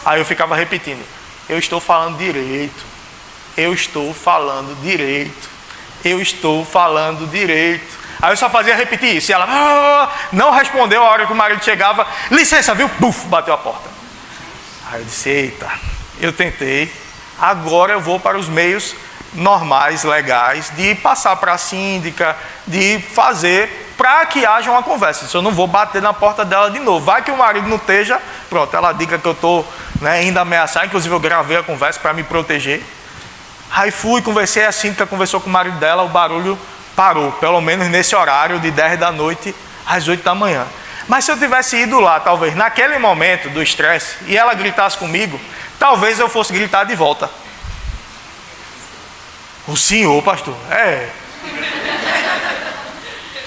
A: Aí eu ficava repetindo. Eu estou falando direito. Aí eu só fazia repetir isso. E ela não respondeu a hora que o marido chegava. Licença, viu? Puf, bateu a porta. Aí eu disse, eita, eu tentei. Agora eu vou para os meios normais, legais, de passar para a síndica, de fazer para que haja uma conversa. Se eu não vou bater na porta dela de novo, vai que o marido não esteja, pronto, ela diga que eu estou ainda ameaçar, inclusive eu gravei a conversa para me proteger. Aí fui, conversei, a síndica conversou com o marido dela, o barulho parou, pelo menos nesse horário de 10 da noite às 8 da manhã. Mas se eu tivesse ido lá, talvez naquele momento do estresse, e ela gritasse comigo, talvez eu fosse gritar de volta. O senhor, pastor?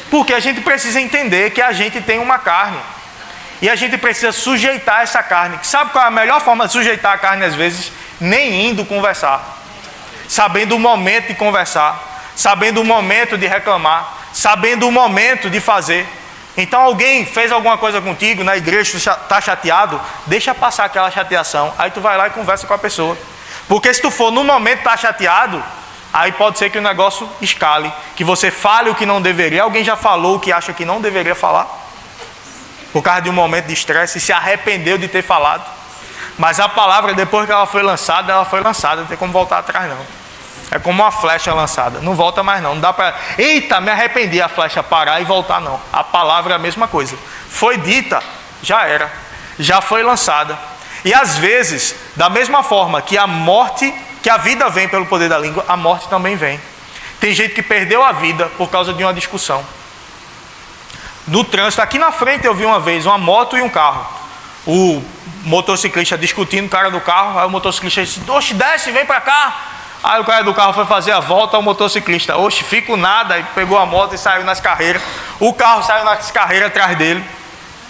A: Porque a gente precisa entender que a gente tem uma carne. E a gente precisa sujeitar essa carne. Sabe qual é a melhor forma de sujeitar a carne às vezes? Nem indo conversar. Sabendo o momento de conversar. Sabendo o momento de reclamar. Sabendo o momento de fazer. Então alguém fez alguma coisa contigo na igreja, tu está chateado, deixa passar aquela chateação. Aí tu vai lá e conversa com a pessoa. Porque se tu for no momento que está chateado, aí pode ser que o negócio escale, que você fale o que não deveria. Alguém já falou o que acha que não deveria falar, por causa de um momento de estresse, e se arrependeu de ter falado. Mas a palavra, depois que ela foi lançada, não tem como voltar atrás não. É como uma flecha lançada, não volta mais não. Não dá para, eita, me arrependi, a flecha parar e voltar não. A palavra é a mesma coisa. Foi dita, já era, já foi lançada. E às vezes, da mesma forma que a morte, que a vida vem pelo poder da língua, a morte também vem. Tem gente que perdeu a vida por causa de uma discussão. No trânsito, aqui na frente eu vi uma vez uma moto e um carro. O motociclista discutindo, o cara do carro, aí o motociclista disse, oxe, desce, vem pra cá. Aí o cara do carro foi fazer a volta, o motociclista, oxe, fico nada, aí pegou a moto e saiu nas carreiras. O carro saiu nas carreiras atrás dele,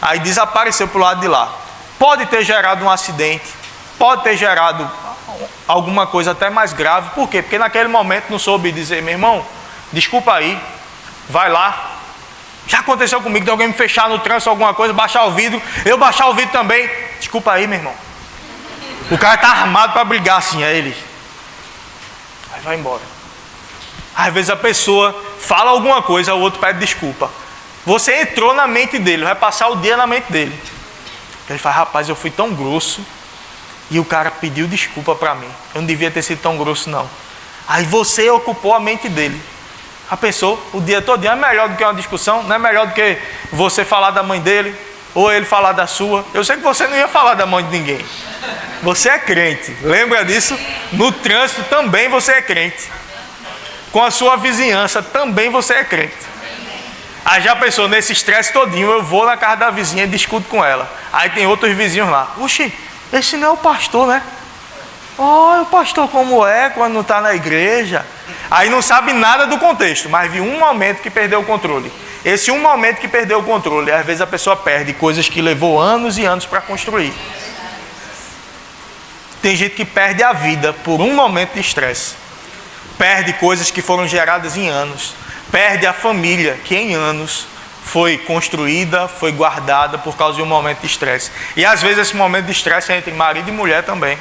A: aí desapareceu pro lado de lá. Pode ter gerado um acidente, pode ter gerado alguma coisa até mais grave. Por quê? Porque naquele momento não soube dizer, meu irmão, desculpa aí, vai lá. Já aconteceu comigo de alguém me fechar no trânsito, alguma coisa, baixar o vidro, eu baixar o vidro também. Desculpa aí, meu irmão. O cara está armado para brigar assim, é ele. Aí vai embora. Às vezes a pessoa fala alguma coisa, o outro pede desculpa. Você entrou na mente dele, vai passar o dia na mente dele. Ele fala, rapaz, eu fui tão grosso e o cara pediu desculpa para mim. Eu não devia ter sido tão grosso, não. Aí você ocupou a mente dele. A pessoa, o dia todo, é melhor do que uma discussão, não é melhor do que você falar da mãe dele, ou ele falar da sua. Eu sei que você não ia falar da mãe de ninguém. Você é crente, lembra disso? No trânsito também você é crente. Com a sua vizinhança também você é crente. Aí já pensou, nesse estresse todinho, eu vou na casa da vizinha e discuto com ela. Aí tem outros vizinhos lá. Oxi, esse não é o pastor, né? Olha o pastor como é quando não está na igreja. Aí não sabe nada do contexto, mas viu um momento que perdeu o controle. Esse um momento que perdeu o controle, às vezes a pessoa perde coisas que levou anos e anos para construir. Tem gente que perde a vida por um momento de estresse. Perde coisas que foram geradas em anos. Perde a família que em anos foi construída, foi guardada por causa de um momento de estresse. E às vezes esse momento de estresse é entre marido e mulher também.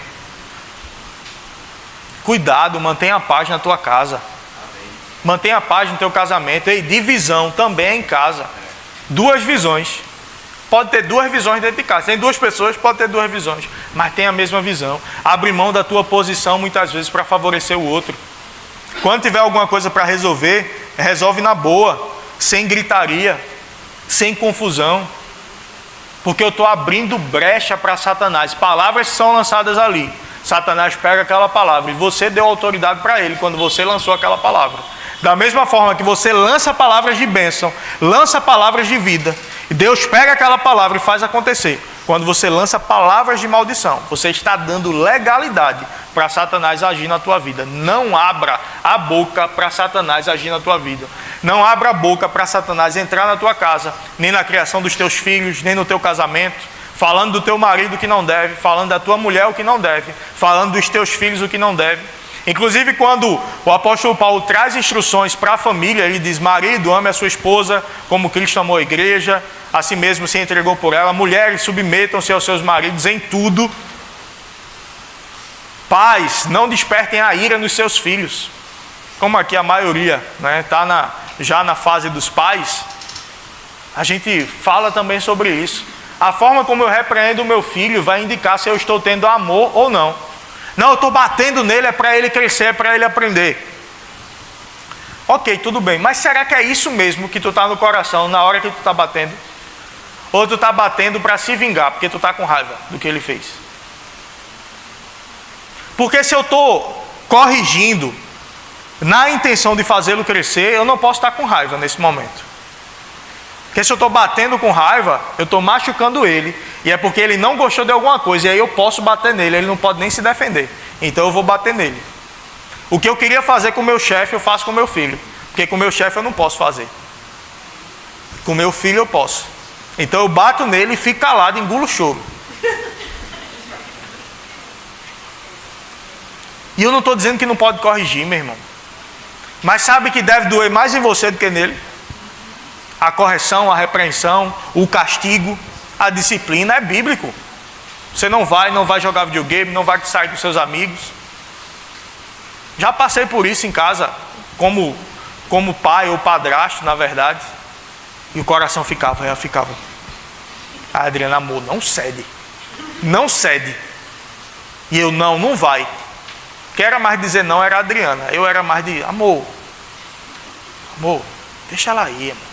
A: Cuidado, mantenha a paz na tua casa. Mantenha a paz no teu casamento. E divisão também é em casa. Duas visões. Pode ter duas visões dentro de casa. Tem duas pessoas, pode ter duas visões. Mas tem a mesma visão. Abre mão da tua posição muitas vezes para favorecer o outro. Quando tiver alguma coisa para resolver, resolve na boa. Sem gritaria. Sem confusão. Porque eu estou abrindo brecha para Satanás. Palavras que são lançadas ali. Satanás pega aquela palavra e você deu autoridade para ele quando você lançou aquela palavra. Da mesma forma que você lança palavras de bênção, lança palavras de vida, e Deus pega aquela palavra e faz acontecer. Quando você lança palavras de maldição, você está dando legalidade para Satanás agir na tua vida. Não abra a boca para Satanás agir na tua vida. Não abra a boca para Satanás entrar na tua casa, nem na criação dos teus filhos, nem no teu casamento. Falando do teu marido o que não deve, falando da tua mulher o que não deve, falando dos teus filhos o que não deve. Inclusive quando o apóstolo Paulo traz instruções para a família, ele diz, marido, ame a sua esposa como Cristo amou a igreja, assim mesmo se entregou por ela. Mulheres, submetam-se aos seus maridos em tudo. Pais, não despertem a ira nos seus filhos. Como aqui a maioria está já na fase dos pais, a gente fala também sobre isso. A forma como eu repreendo o meu filho vai indicar se eu estou tendo amor ou não. Não, eu estou batendo nele, é para ele crescer, é para ele aprender. Ok, tudo bem, mas será que é isso mesmo que tu está no coração na hora que tu está batendo? Ou tu está batendo para se vingar, porque tu está com raiva do que ele fez? Porque se eu estou corrigindo na intenção de fazê-lo crescer, eu não posso estar com raiva nesse momento. Porque se eu estou batendo com raiva, eu estou machucando ele. E é porque ele não gostou de alguma coisa. E aí eu posso bater nele. Ele não pode nem se defender. Então eu vou bater nele. O que eu queria fazer com o meu chefe, eu faço com o meu filho. Porque com o meu chefe eu não posso fazer. Com o meu filho eu posso. Então eu bato nele e fico calado, engulo o choro. E eu não estou dizendo que não pode corrigir, meu irmão. Mas sabe que deve doer mais em você do que nele? A correção, a repreensão, o castigo, a disciplina é bíblico. Você não vai jogar videogame, não vai sair com seus amigos. Já passei por isso em casa, como pai ou padrasto, na verdade. E o coração ficava. A Adriana, amor, não cede. Não cede. E eu, não vai. Quem era mais dizer não era a Adriana. Eu era mais de, amor, deixa ela aí, amor.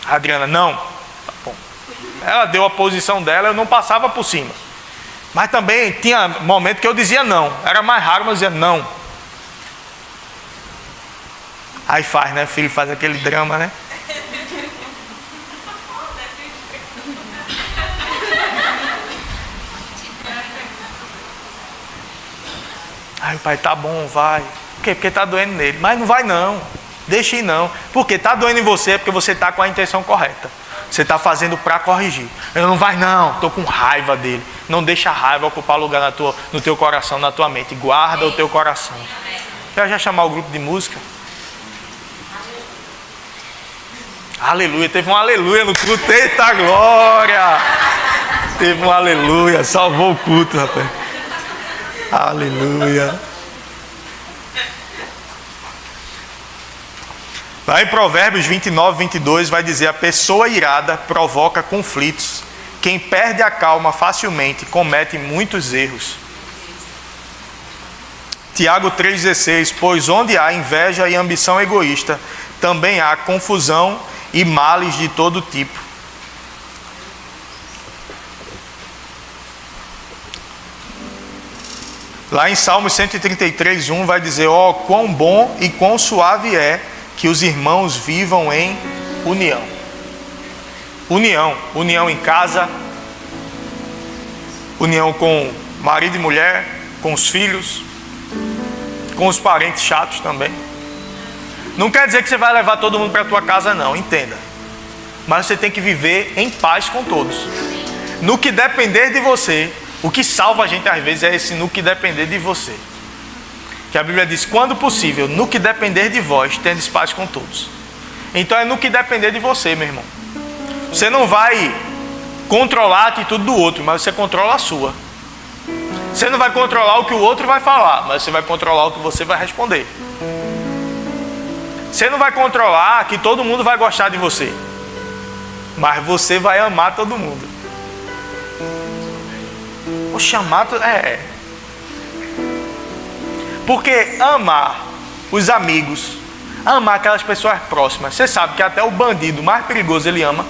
A: A Adriana, não. Tá bom. Ela deu a posição dela, eu não passava por cima. Mas também tinha momento que eu dizia não. Era mais raro, mas eu dizia não. Aí faz, né? O filho faz aquele drama, né? Aí o pai, tá bom, vai. Por quê? Porque tá doendo nele. Mas não vai não. Deixa ir não. Porque tá doendo em você, porque você tá com a intenção correta. Você está fazendo para corrigir. Eu não vai não, estou com raiva dele. Não deixa a raiva ocupar lugar no teu coração, na tua mente. Guarda o teu coração. Quer já chamar o grupo de música? Aleluia, teve um aleluia no culto. Eita glória! Teve um aleluia, salvou o culto, rapaz. Aleluia. Lá em Provérbios 29, 22 vai dizer: a pessoa irada provoca conflitos. Quem perde a calma facilmente comete muitos erros. Tiago 3,16: pois onde há inveja e ambição egoísta, também há confusão e males de todo tipo. Lá em Salmos 133, 1 vai dizer: ó, quão bom e quão suave é que os irmãos vivam em união. União em casa, união com marido e mulher, com os filhos, com os parentes chatos também. Não quer dizer que você vai levar todo mundo para a tua casa, não, entenda. Mas você tem que viver em paz com todos. No que depender de você, o que salva a gente às vezes é esse no que depender de você. Que a Bíblia diz: quando possível, no que depender de vós, tendes paz com todos. Então é no que depender de você, meu irmão. Você não vai controlar a atitude do outro, mas você controla a sua. Você não vai controlar o que o outro vai falar, mas você vai controlar o que você vai responder. Você não vai controlar que todo mundo vai gostar de você, mas você vai amar todo mundo. O chamado porque amar os amigos, amar aquelas pessoas próximas, você sabe que até o bandido mais perigoso ele ama.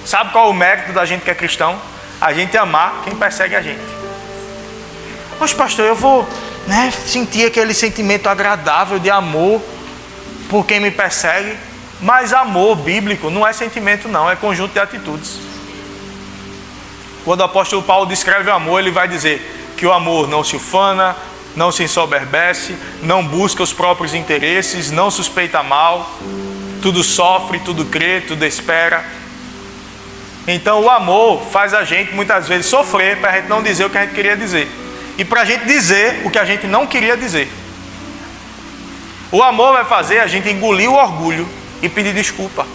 A: Sabe qual é o mérito da gente que é cristão? A gente amar quem persegue a gente. Poxa, pastor, eu vou sentir aquele sentimento agradável de amor por quem me persegue. Mas amor bíblico não é sentimento não, é conjunto de atitudes. Quando o apóstolo Paulo descreve o amor, ele vai dizer que o amor não se ufana, não se ensoberbece, não busca os próprios interesses, não suspeita mal, tudo sofre, tudo crê, tudo espera. Então o amor faz a gente muitas vezes sofrer para a gente não dizer o que a gente queria dizer. E para a gente dizer o que a gente não queria dizer. O amor vai fazer a gente engolir o orgulho e pedir desculpa.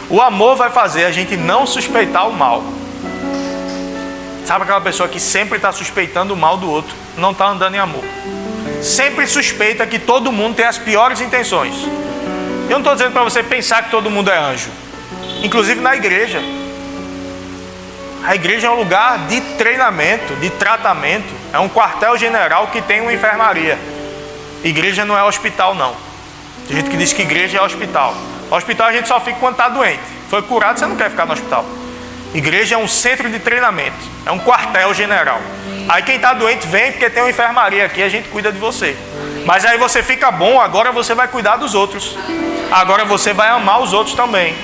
A: O amor vai fazer a gente não suspeitar o mal. Sabe aquela pessoa que sempre está suspeitando o mal do outro? Não está andando em amor. Sempre suspeita que todo mundo tem as piores intenções. Eu não estou dizendo para você pensar que todo mundo é anjo. Inclusive na igreja. A igreja é um lugar de treinamento, de tratamento. É um quartel-general que tem uma enfermaria. Igreja não é hospital, não. Tem gente que diz que igreja é hospital. Hospital a gente só fica quando está doente. Foi curado, você não quer ficar no hospital. Igreja é um centro de treinamento. É um quartel-general. Aí quem está doente vem porque tem uma enfermaria aqui, a gente cuida de você. Mas aí você fica bom, agora você vai cuidar dos outros. Agora você vai amar os outros também.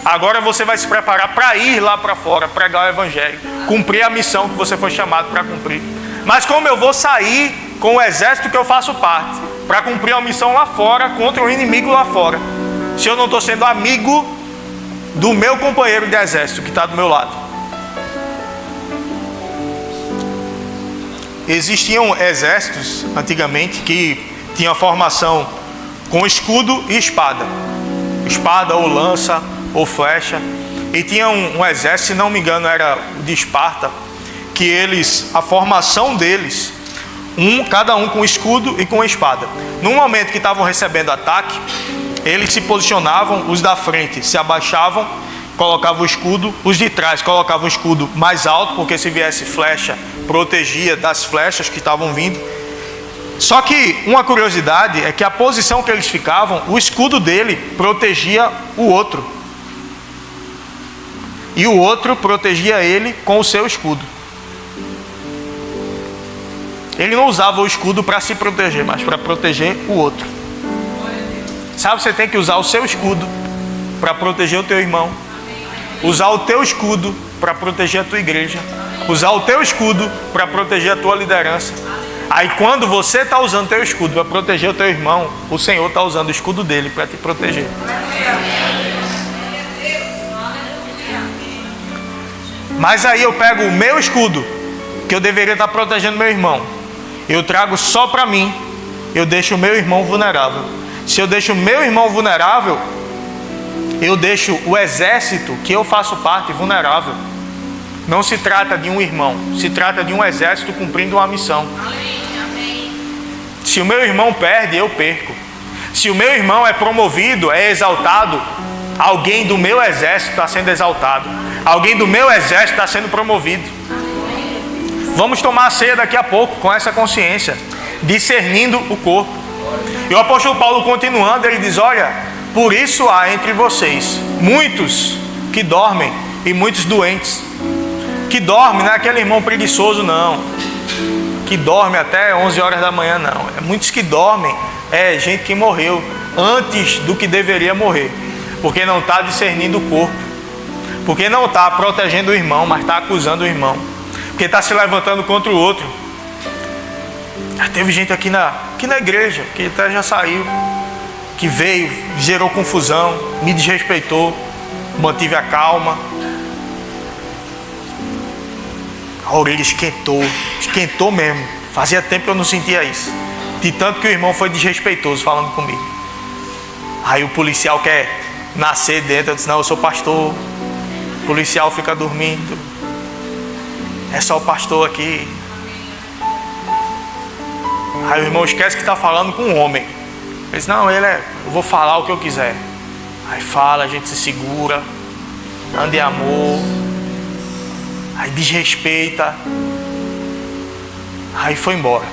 A: Agora você vai se preparar para ir lá para fora, pregar o evangelho, cumprir a missão que você foi chamado para cumprir. Mas como eu vou sair com o exército que eu faço parte, para cumprir a missão lá fora, contra o inimigo lá fora, se eu não estou sendo amigo do meu companheiro de exército que está do meu lado? Existiam exércitos antigamente que tinham formação com escudo e espada. Espada ou lança ou flecha. E tinha um exército, se não me engano era o de Esparta, que eles, a formação deles, cada um com escudo e com espada. No momento que estavam recebendo ataque, eles se posicionavam, os da frente se abaixavam, colocavam o escudo, os de trás colocavam o escudo mais alto, porque se viesse flecha, protegia das flechas que estavam vindo. Só que uma curiosidade é que a posição que eles ficavam, o escudo dele protegia o outro. E o outro protegia ele com o seu escudo. Ele não usava o escudo para se proteger, mas para proteger o outro. Sabe, você tem que usar o seu escudo para proteger o teu irmão. Usar o teu escudo para proteger a tua igreja. Usar o teu escudo para proteger a tua liderança. Aí quando você está usando o teu escudo para proteger o teu irmão, o Senhor está usando o escudo dele para te proteger. Mas aí eu pego o meu escudo, que eu deveria estar protegendo meu irmão, eu trago só para mim, eu deixo o meu irmão vulnerável. Se eu deixo o meu irmão vulnerável, eu deixo o exército que eu faço parte vulnerável. Não se trata de um irmão, se trata de um exército cumprindo uma missão. Se o meu irmão perde, eu perco. Se o meu irmão é promovido, é exaltado, alguém do meu exército está sendo exaltado. Alguém do meu exército está sendo promovido. Vamos tomar a ceia daqui a pouco com essa consciência, discernindo o corpo. E o apóstolo Paulo continuando, ele diz: olha, por isso há entre vocês muitos que dormem e muitos doentes. Que dorme não é aquele irmão preguiçoso, não. Que dorme até 11 horas da manhã, não. É muitos que dormem, é gente que morreu antes do que deveria morrer, porque não está discernindo o corpo, porque não está protegendo o irmão, mas está acusando o irmão, porque está se levantando contra o outro. Já teve gente aqui na igreja, que até já saiu, que veio, gerou confusão, me desrespeitou, mantive a calma. A orelha esquentou mesmo. Fazia tempo que eu não sentia isso. De tanto que o irmão foi desrespeitoso falando comigo. Aí o policial quer nascer dentro. Eu disse: não, eu sou pastor. O policial fica dormindo. É só o pastor aqui. Aí o irmão esquece que está falando com um homem. Ele diz: não, eu vou falar o que eu quiser. Aí fala, a gente se segura, anda em amor. Aí desrespeita. Aí foi embora.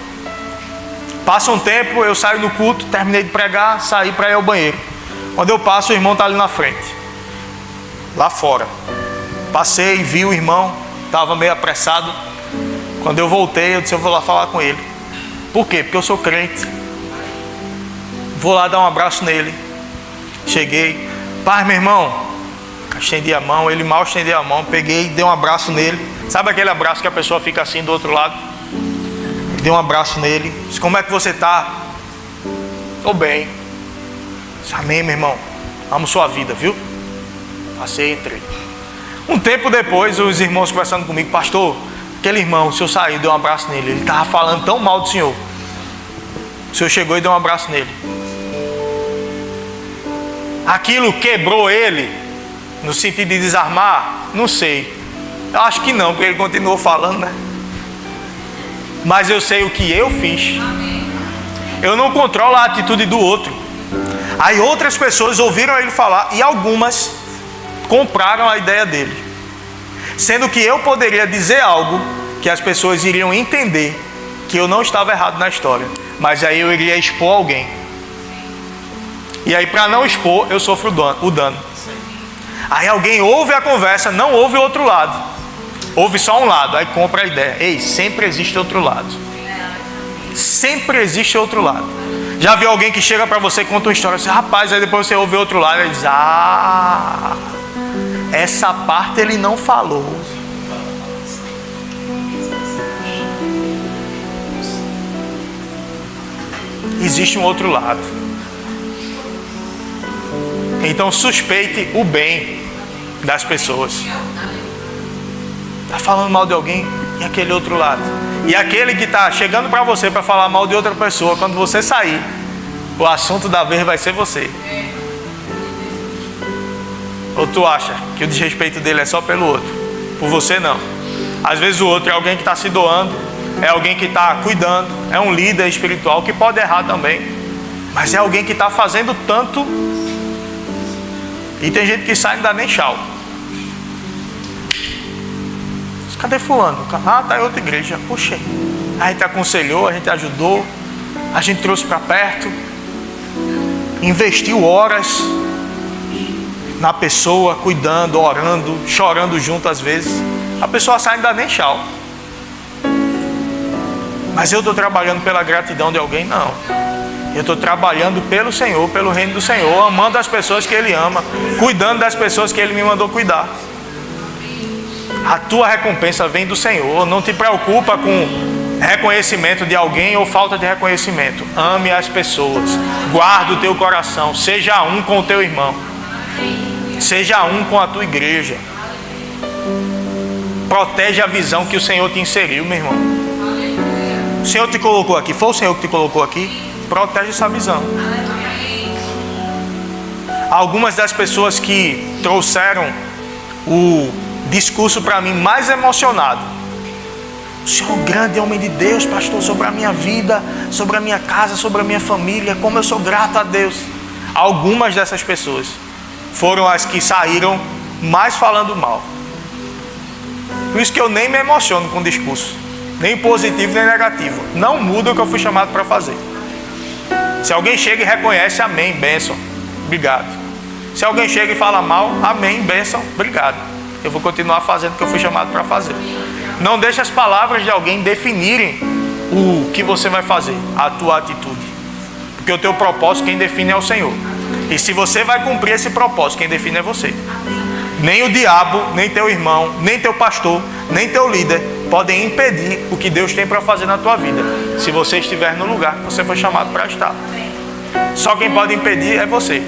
A: Passa um tempo, eu saio do culto, terminei de pregar, saí para ir ao banheiro. Quando eu passo, o irmão está ali na frente, lá fora. Passei, vi o irmão, estava meio apressado. Quando eu voltei, eu disse: eu vou lá falar com ele. Por quê? Porque eu sou crente. Vou lá dar um abraço nele. Cheguei: paz, meu irmão. Estendi a mão, ele mal estendeu a mão. Peguei, dei um abraço nele. Sabe aquele abraço que a pessoa fica assim do outro lado? Dei um abraço nele. Disse: como é que você está? Estou bem. Disse: amém, meu irmão. Amo sua vida, viu? Passei, entrei. Um tempo depois, os irmãos conversando comigo: pastor, aquele irmão, o senhor saiu, deu um abraço nele. Ele estava falando tão mal do senhor. O senhor chegou e deu um abraço nele. Aquilo quebrou ele no sentido de desarmar? Não sei. Eu acho que não, porque ele continuou falando, né? Mas eu sei o que eu fiz. Eu não controlo a atitude do outro. Aí outras pessoas ouviram ele falar e algumas compraram a ideia dele, sendo que eu poderia dizer algo que as pessoas iriam entender que eu não estava errado na história, mas aí eu iria expor alguém. E aí, para não expor, eu sofro o dano. Aí alguém ouve a conversa, não ouve o outro lado, ouve só um lado, aí compra a ideia. Ei, sempre existe outro lado. Sempre existe outro lado. Já viu alguém que chega para você e conta uma história assim: rapaz, aí depois você ouve outro lado e diz: ah, essa parte ele não falou. Existe um outro lado. Então suspeite o bem das pessoas. Está falando mal de alguém, e aquele outro lado. E aquele que está chegando para você para falar mal de outra pessoa, quando você sair, o assunto da vez vai ser você. Ou tu acha que o desrespeito dele é só pelo outro? Por você não. Às vezes o outro é alguém que está se doando, é alguém que está cuidando, é um líder espiritual que pode errar também, mas é alguém que está fazendo tanto. E tem gente que sai e não dá nem tchau. Cadê fulano? Ah, está em outra igreja. Puxa, a gente aconselhou, a gente ajudou, a gente trouxe para perto, investiu horas na pessoa, cuidando, orando, chorando junto às vezes. A pessoa sai e não dá nem tchau. Mas eu estou trabalhando pela gratidão de alguém? Não. Eu estou trabalhando pelo Senhor, pelo reino do Senhor, amando as pessoas que Ele ama, cuidando das pessoas que Ele me mandou cuidar. A tua recompensa vem do Senhor. Não te preocupa com reconhecimento de alguém ou falta de reconhecimento. Ame as pessoas, guarda o teu coração, seja um com o teu irmão, seja um com a tua igreja. Protege a visão que o Senhor te inseriu, meu irmão. O Senhor te colocou aqui, foi o Senhor que te colocou aqui. Protege essa visão. Algumas das pessoas que trouxeram o discurso para mim mais emocionado: o Senhor é um grande homem de Deus, pastor, sobre a minha vida, sobre a minha casa, sobre a minha família, como eu sou grato a Deus. Algumas dessas pessoas foram as que saíram mais falando mal. Por isso que eu nem me emociono com o discurso, nem positivo nem negativo. Não muda o que eu fui chamado para fazer. Se alguém chega e reconhece, amém, bênção, obrigado. Se alguém chega e fala mal, amém, bênção, obrigado. Eu vou continuar fazendo o que eu fui chamado para fazer. Não deixe as palavras de alguém definirem o que você vai fazer, a tua atitude. Porque o teu propósito, quem define é o Senhor. E se você vai cumprir esse propósito, quem define é você. Nem o diabo, nem teu irmão, nem teu pastor, nem teu líder podem impedir o que Deus tem para fazer na tua vida, se você estiver no lugar que você foi chamado para estar. Só quem pode impedir é você.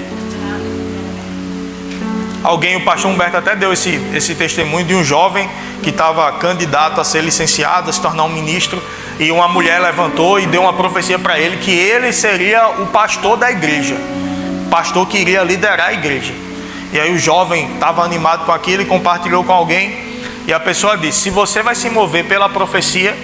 A: Alguém, o pastor Humberto até deu esse testemunho de um jovem que estava candidato a ser licenciado, a se tornar um ministro, e uma mulher levantou e deu uma profecia para ele que ele seria o pastor da igreja, o pastor que iria liderar a igreja. E aí o jovem estava animado com aquilo e compartilhou com alguém, e a pessoa disse: se você vai se mover pela profecia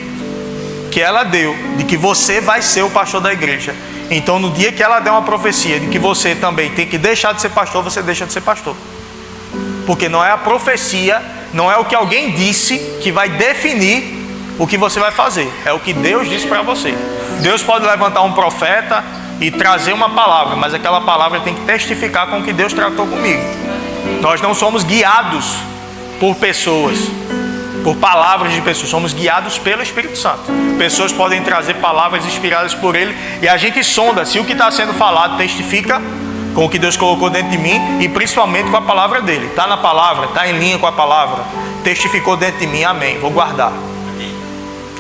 A: que ela deu, de que você vai ser o pastor da igreja, então no dia que ela der uma profecia de que você também tem que deixar de ser pastor, você deixa de ser pastor. Porque não é a profecia, não é o que alguém disse que vai definir o que você vai fazer. É o que Deus disse para você. Deus pode levantar um profeta e trazer uma palavra, mas aquela palavra tem que testificar com o que Deus tratou comigo. Nós não somos guiados por pessoas, por palavras de pessoas. Somos guiados pelo Espírito Santo. Pessoas podem trazer palavras inspiradas por Ele, e a gente sonda se o que está sendo falado testifica com o que Deus colocou dentro de mim, e principalmente com a palavra dele. Está na palavra, está em linha com a palavra, testificou dentro de mim, amém, vou guardar.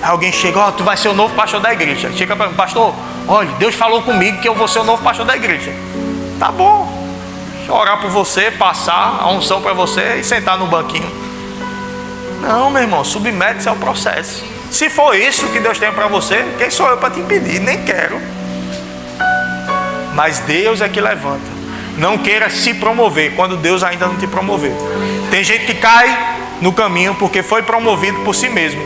A: Aí alguém chega: tu vai ser o novo pastor da igreja. Chega para mim: pastor, olha, Deus falou comigo que eu vou ser o novo pastor da igreja. Tá bom, deixa eu orar por você, passar a unção para você e sentar no banquinho. Não, meu irmão, submete-se ao processo. Se for isso que Deus tem para você, quem sou eu para te impedir? Nem quero. Mas Deus é que levanta. Não queira se promover quando Deus ainda não te promoveu. Tem gente que cai no caminho porque foi promovido por si mesmo,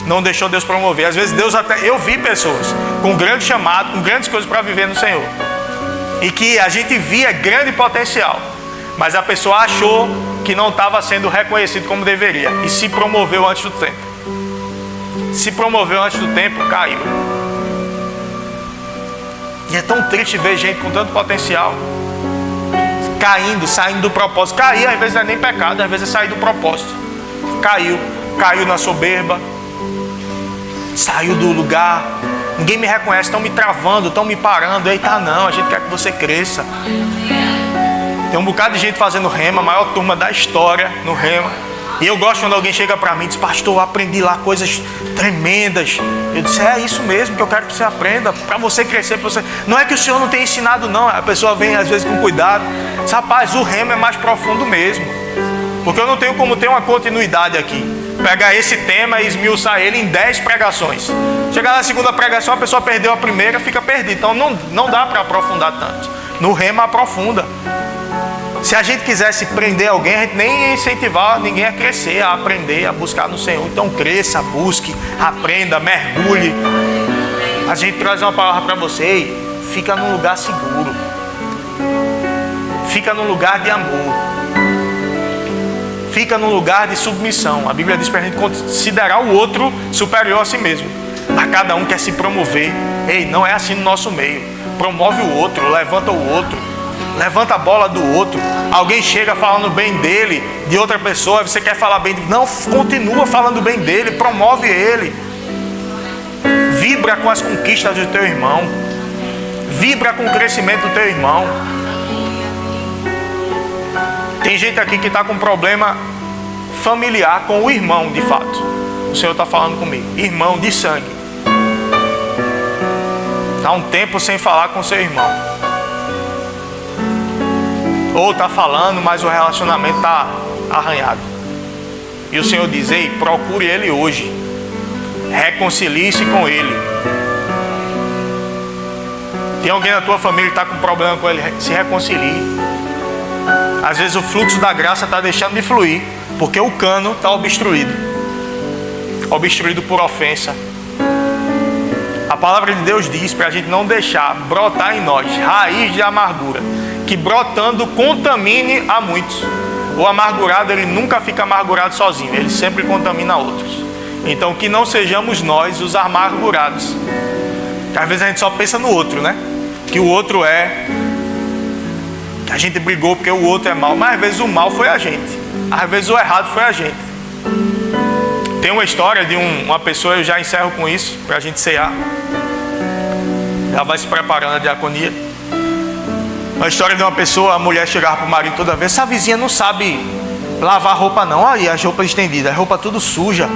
A: não deixou Deus promover. Às vezes Deus até... Eu vi pessoas com grande chamado, com grandes coisas para viver no Senhor, e que a gente via grande potencial, mas a pessoa achou que não estava sendo reconhecido como deveria e se promoveu antes do tempo. Se promoveu antes do tempo, caiu. E é tão triste ver gente com tanto potencial caindo, saindo do propósito. Cair às vezes não é nem pecado, às vezes é sair do propósito. Caiu na soberba, saiu do lugar. Ninguém me reconhece, estão me travando, estão me parando. Eita, não, a gente quer que você cresça. Tem um bocado de gente fazendo rema, a maior turma da história no rema. E eu gosto quando alguém chega para mim e diz: pastor, eu aprendi lá coisas tremendas. Eu disse: é isso mesmo que eu quero que você aprenda, para você crescer. Pra você... Não é que o Senhor não tenha ensinado, não. A pessoa vem às vezes com cuidado. Diz: rapaz, o rema é mais profundo mesmo. Porque eu não tenho como ter uma continuidade aqui. Pegar esse tema e esmiuçar ele em 10 pregações. Chegar na segunda pregação, a pessoa perdeu a primeira, fica perdida. Então não dá para aprofundar tanto. No rema aprofunda. Se a gente quisesse prender alguém, a gente nem ia incentivar ninguém a crescer, a aprender, a buscar no Senhor. Então cresça, busque, aprenda, mergulhe. A gente traz uma palavra para você: fica num lugar seguro, fica num lugar de amor, fica num lugar de submissão. A Bíblia diz para a gente considerar o outro superior a si mesmo. Mas cada um quer se promover. Ei, não é assim no nosso meio. Promove o outro, levanta o outro, levanta a bola do outro. Alguém chega falando bem dele, de outra pessoa, você quer falar bem dele. Não, continua falando bem dele, promove ele. Vibra com as conquistas do teu irmão. Vibra com o crescimento do teu irmão. Tem gente aqui que está com problema familiar com o irmão, de fato. O Senhor está falando comigo. Irmão de sangue. Está um tempo sem falar com seu irmão. Ou está falando, mas o relacionamento está arranhado. E o Senhor diz: ei, procure ele hoje. Reconcilie-se com ele. Tem alguém na tua família que está com problema com ele? Se reconcilie. Às vezes o fluxo da graça está deixando de fluir, porque o cano está obstruído. Obstruído por ofensa. A palavra de Deus diz para a gente não deixar brotar em nós raiz de amargura, que brotando contamine a muitos. O amargurado, ele nunca fica amargurado sozinho, ele sempre contamina outros. Então que não sejamos nós os amargurados. Às vezes a gente só pensa no outro, né? Que o outro que a gente brigou porque o outro é mau. Mas às vezes o mal foi a gente. Às vezes o errado foi a gente. Tem uma história de uma pessoa, eu já encerro com isso, para a gente cear. Já vai se preparando a diaconia. Uma história de uma pessoa, a mulher chegava para o marido toda vez: essa vizinha não sabe lavar roupa não. Aí as roupas estendidas, a roupa tudo suja.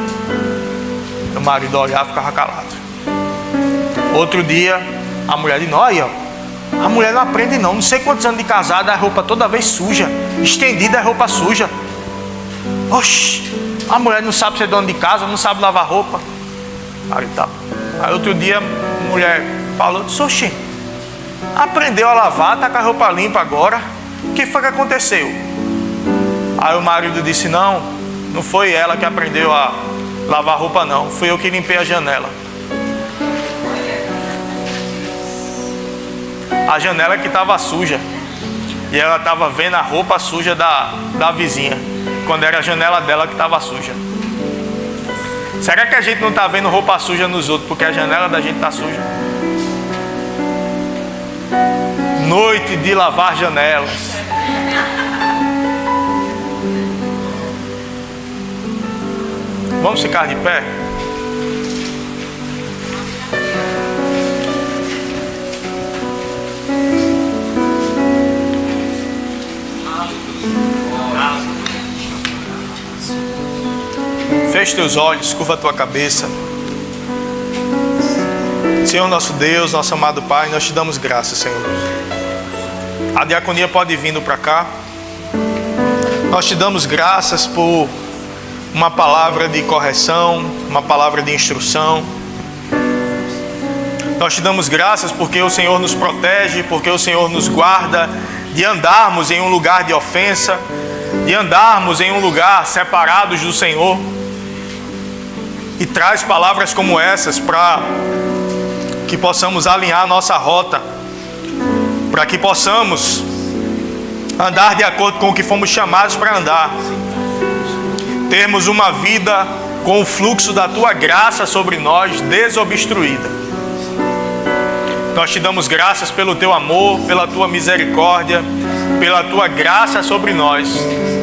A: O marido olhava e ficava calado. Outro dia, a mulher disse: olha, a mulher não aprende não sei quantos anos de casada, a roupa toda vez suja, estendida a roupa suja. Oxi, a mulher não sabe ser dona de casa, não sabe lavar roupa. Aí outro dia a mulher falou: oxi, aprendeu a lavar, tá com a roupa limpa agora, o que foi que aconteceu? Aí o marido disse: não foi ela que aprendeu a lavar roupa não, fui eu que limpei a janela. A janela que estava suja, e ela estava vendo a roupa suja da vizinha, quando era a janela dela que estava suja. Será que a gente não está vendo roupa suja nos outros porque a janela da gente está suja? Noite de lavar janelas. Vamos ficar de pé? Feche teus olhos, curva a tua cabeça. Senhor nosso Deus, nosso amado Pai, nós te damos graças, Senhor. A diaconia pode ir vindo para cá. Nós te damos graças por uma palavra de correção, uma palavra de instrução. Nós te damos graças porque o Senhor nos protege, porque o Senhor nos guarda de andarmos em um lugar de ofensa, de andarmos em um lugar separados do Senhor. E traz palavras como essas para que possamos alinhar a nossa rota, para que possamos andar de acordo com o que fomos chamados para andar, termos uma vida com o fluxo da Tua graça sobre nós desobstruída. Nós te damos graças pelo Teu amor, pela Tua misericórdia, pela Tua graça sobre nós,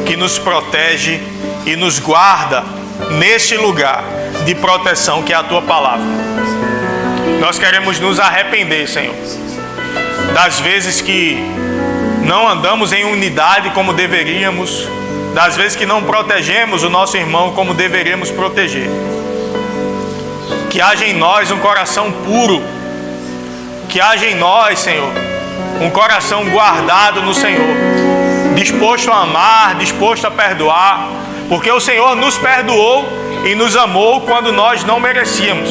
A: que nos protege e nos guarda neste lugar de proteção que é a Tua palavra. Nós queremos nos arrepender, Senhor, das vezes que não andamos em unidade como deveríamos, das vezes que não protegemos o nosso irmão como deveríamos proteger. Que haja em nós um coração puro, que haja em nós, Senhor, um coração guardado no Senhor, disposto a amar, disposto a perdoar, porque o Senhor nos perdoou e nos amou quando nós não merecíamos.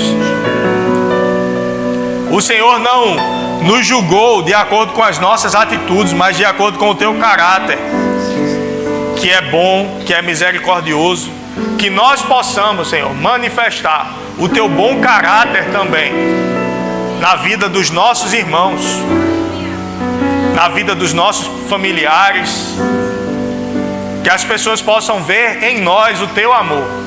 A: O Senhor não nos julgou de acordo com as nossas atitudes, mas de acordo com o Teu caráter, que é bom, que é misericordioso. Que nós possamos, Senhor, manifestar o Teu bom caráter também na vida dos nossos irmãos, na vida dos nossos familiares. Que as pessoas possam ver em nós o Teu amor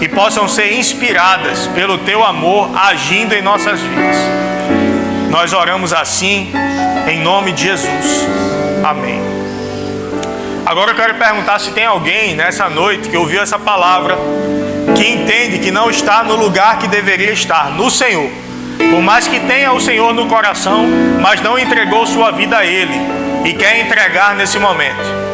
A: e possam ser inspiradas pelo Teu amor agindo em nossas vidas. Nós oramos assim, em nome de Jesus. Amém. Agora eu quero perguntar se tem alguém nessa noite que ouviu essa palavra, que entende que não está no lugar que deveria estar, no Senhor. Por mais que tenha o Senhor no coração, mas não entregou sua vida a Ele e quer entregar nesse momento.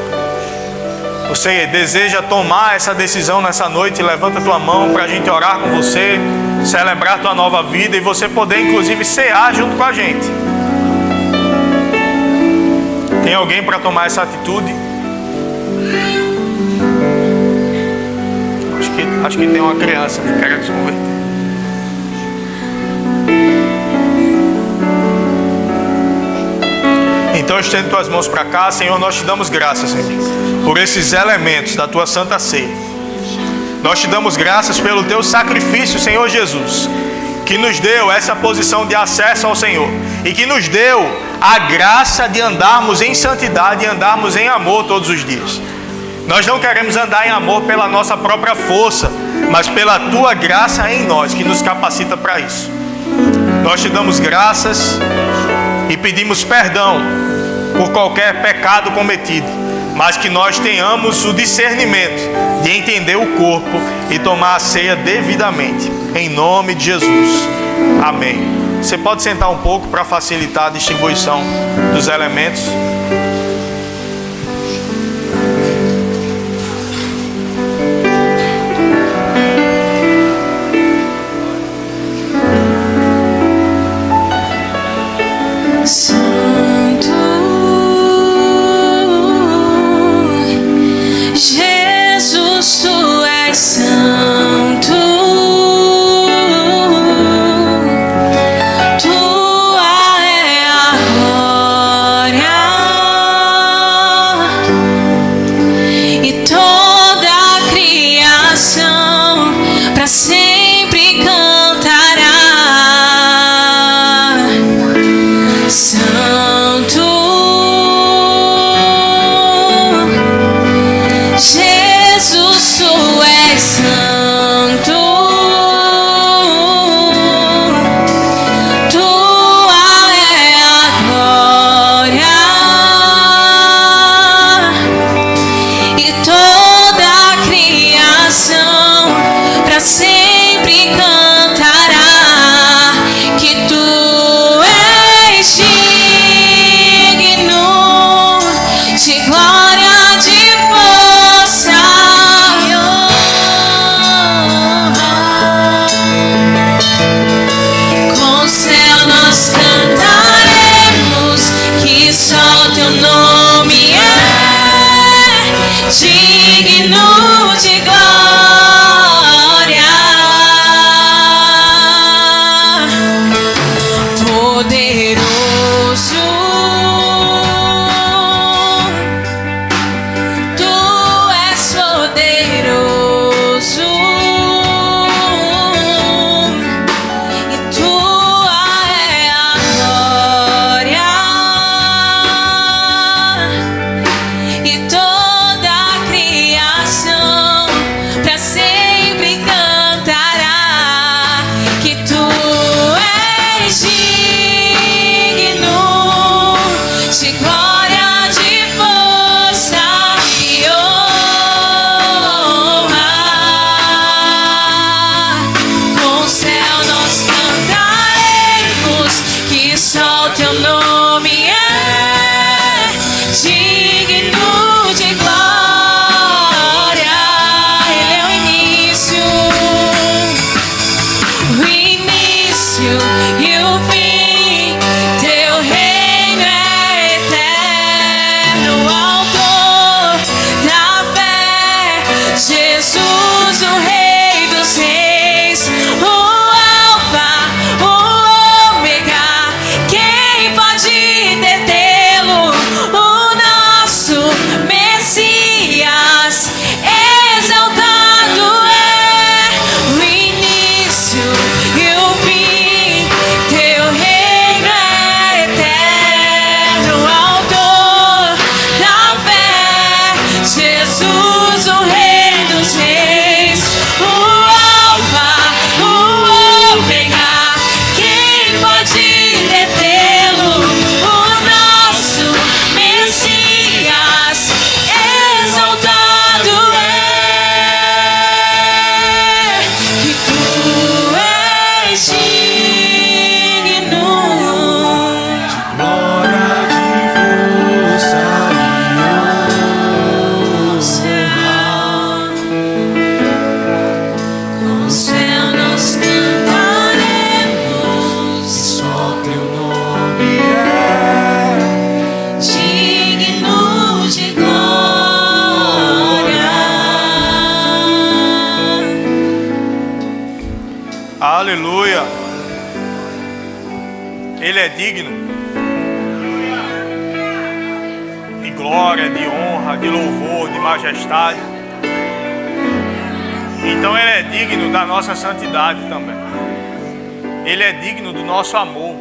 A: Você deseja tomar essa decisão nessa noite? Levanta tua mão para a gente orar com você, celebrar tua nova vida e você poder inclusive cear junto com a gente. Tem alguém para tomar essa atitude? Acho que tem uma criança que quer se converter. Então estende tuas mãos para cá. Senhor, nós te damos graças, Senhor, por esses elementos da tua santa ceia. Nós te damos graças pelo teu sacrifício, Senhor Jesus, que nos deu essa posição de acesso ao Senhor e que nos deu a graça de andarmos em santidade e andarmos em amor todos os dias. Nós não queremos andar em amor pela nossa própria força, mas pela tua graça em nós, que nos capacita para isso. Nós te damos graças e pedimos perdão por qualquer pecado cometido, mas que nós tenhamos o discernimento de entender o corpo e tomar a ceia devidamente. Em nome de Jesus. Amém. Você pode sentar um pouco para facilitar a distribuição dos elementos.
B: Santo, Jesus, tu és santo, tua é a glória, e toda a criação para sempre cantará. Santo, Jesus, tu és santo, tua é a glória, e toda a criação para sempre cantará que tu és digno de glória, de força e honra. Com o céu nós cantaremos que só teu nome é digno de glória. Poderoso, tu és poderoso, e tua é a glória, e toda a criação para sempre cantará que tu és digno
A: Aleluia. Ele é digno de glória, de honra, de louvor, de majestade. Então Ele é digno da nossa santidade também. Ele é digno do nosso amor.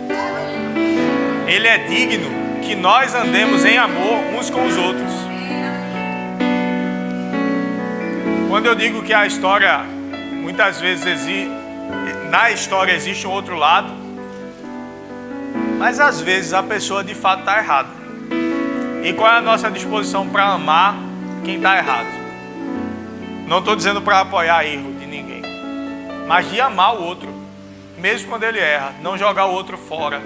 A: Ele é digno que nós andemos em amor uns com os outros. Quando eu digo que a história, muitas vezes na história existe um outro lado, mas às vezes a pessoa de fato está errada. E qual é a nossa disposição para amar quem está errado? Não estou dizendo para apoiar erro de ninguém, mas de amar o outro, mesmo quando ele erra, não jogar o outro fora.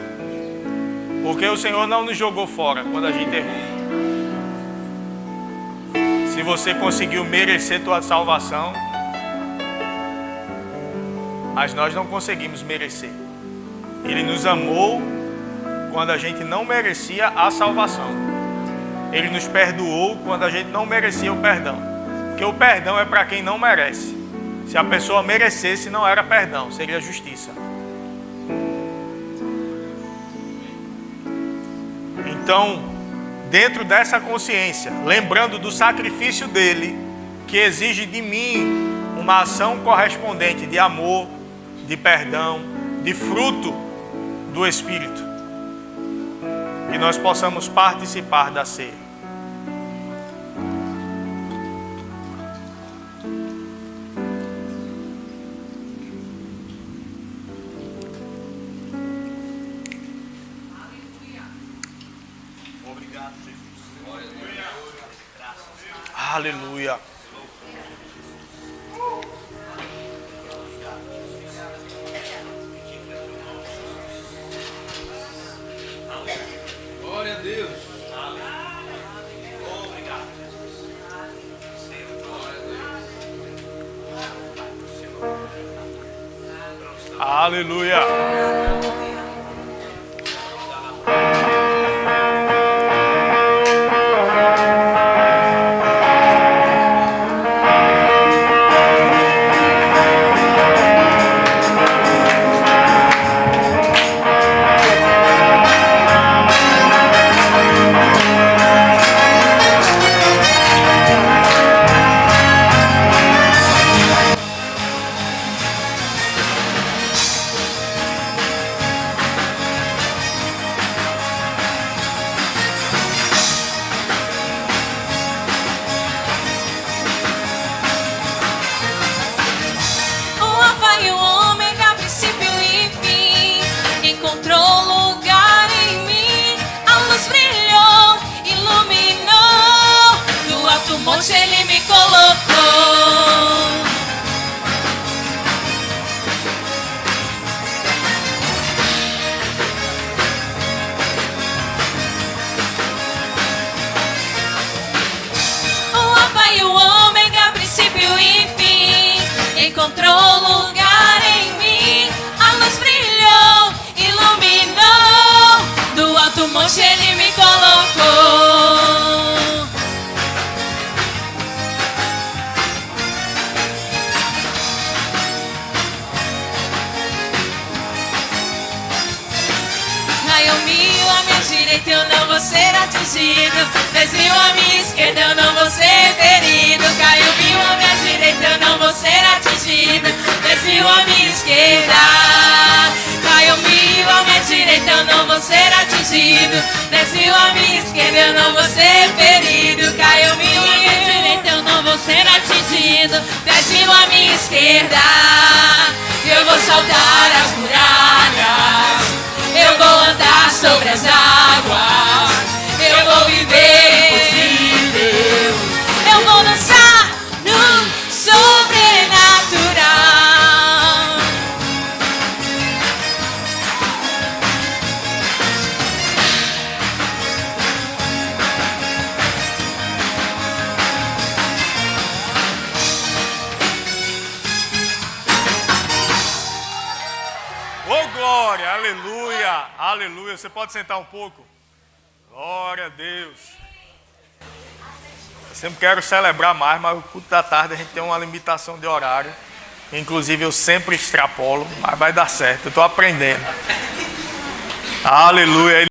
A: Porque o Senhor não nos jogou fora quando a gente errou. Se você conseguiu merecer tua salvação, mas nós não conseguimos merecer. Ele nos amou quando a gente não merecia a salvação. Ele nos perdoou quando a gente não merecia o perdão. Porque o perdão é para quem não merece. Se a pessoa merecesse, não era perdão, seria justiça. Então, dentro dessa consciência, lembrando do sacrifício dele, que exige de mim uma ação correspondente de amor, de perdão, de fruto do Espírito, que nós possamos participar da ceia. Obrigado, Jesus. Aleluia.
C: Glória a Deus.
A: Obrigado, Jesus. Aleluia.
B: Monte ele me colocou. O Alfa e o Ômega, princípio e fim, encontrou lugar em mim. A luz brilhou, iluminou. Do alto monte ele me colocou. Caiu 1000 à minha direita, eu não vou ser atingido. 10.000 à minha esquerda, eu não vou ser ferido. Caiu 1000 à minha direita, eu não vou ser atingido. 10.000 à minha esquerda. Caiu 1000 à minha direita, eu não vou ser atingido. 10.000 à minha esquerda, eu não vou ser ferido. Caiu 1000 à minha direita, eu não vou ser atingido. 10.000 à minha esquerda. Eu vou saltar as muralhas. Eu vou andar sobre as águas. Eu vou viver impossível. Eu vou dançar no sobrenatural.
A: Oh, glória, aleluia, aleluia. Você pode sentar um pouco? Glória a Deus. Eu sempre quero celebrar mais, mas o culto da tarde a gente tem uma limitação de horário. Inclusive eu sempre extrapolo, mas vai dar certo. Eu estou aprendendo. Aleluia.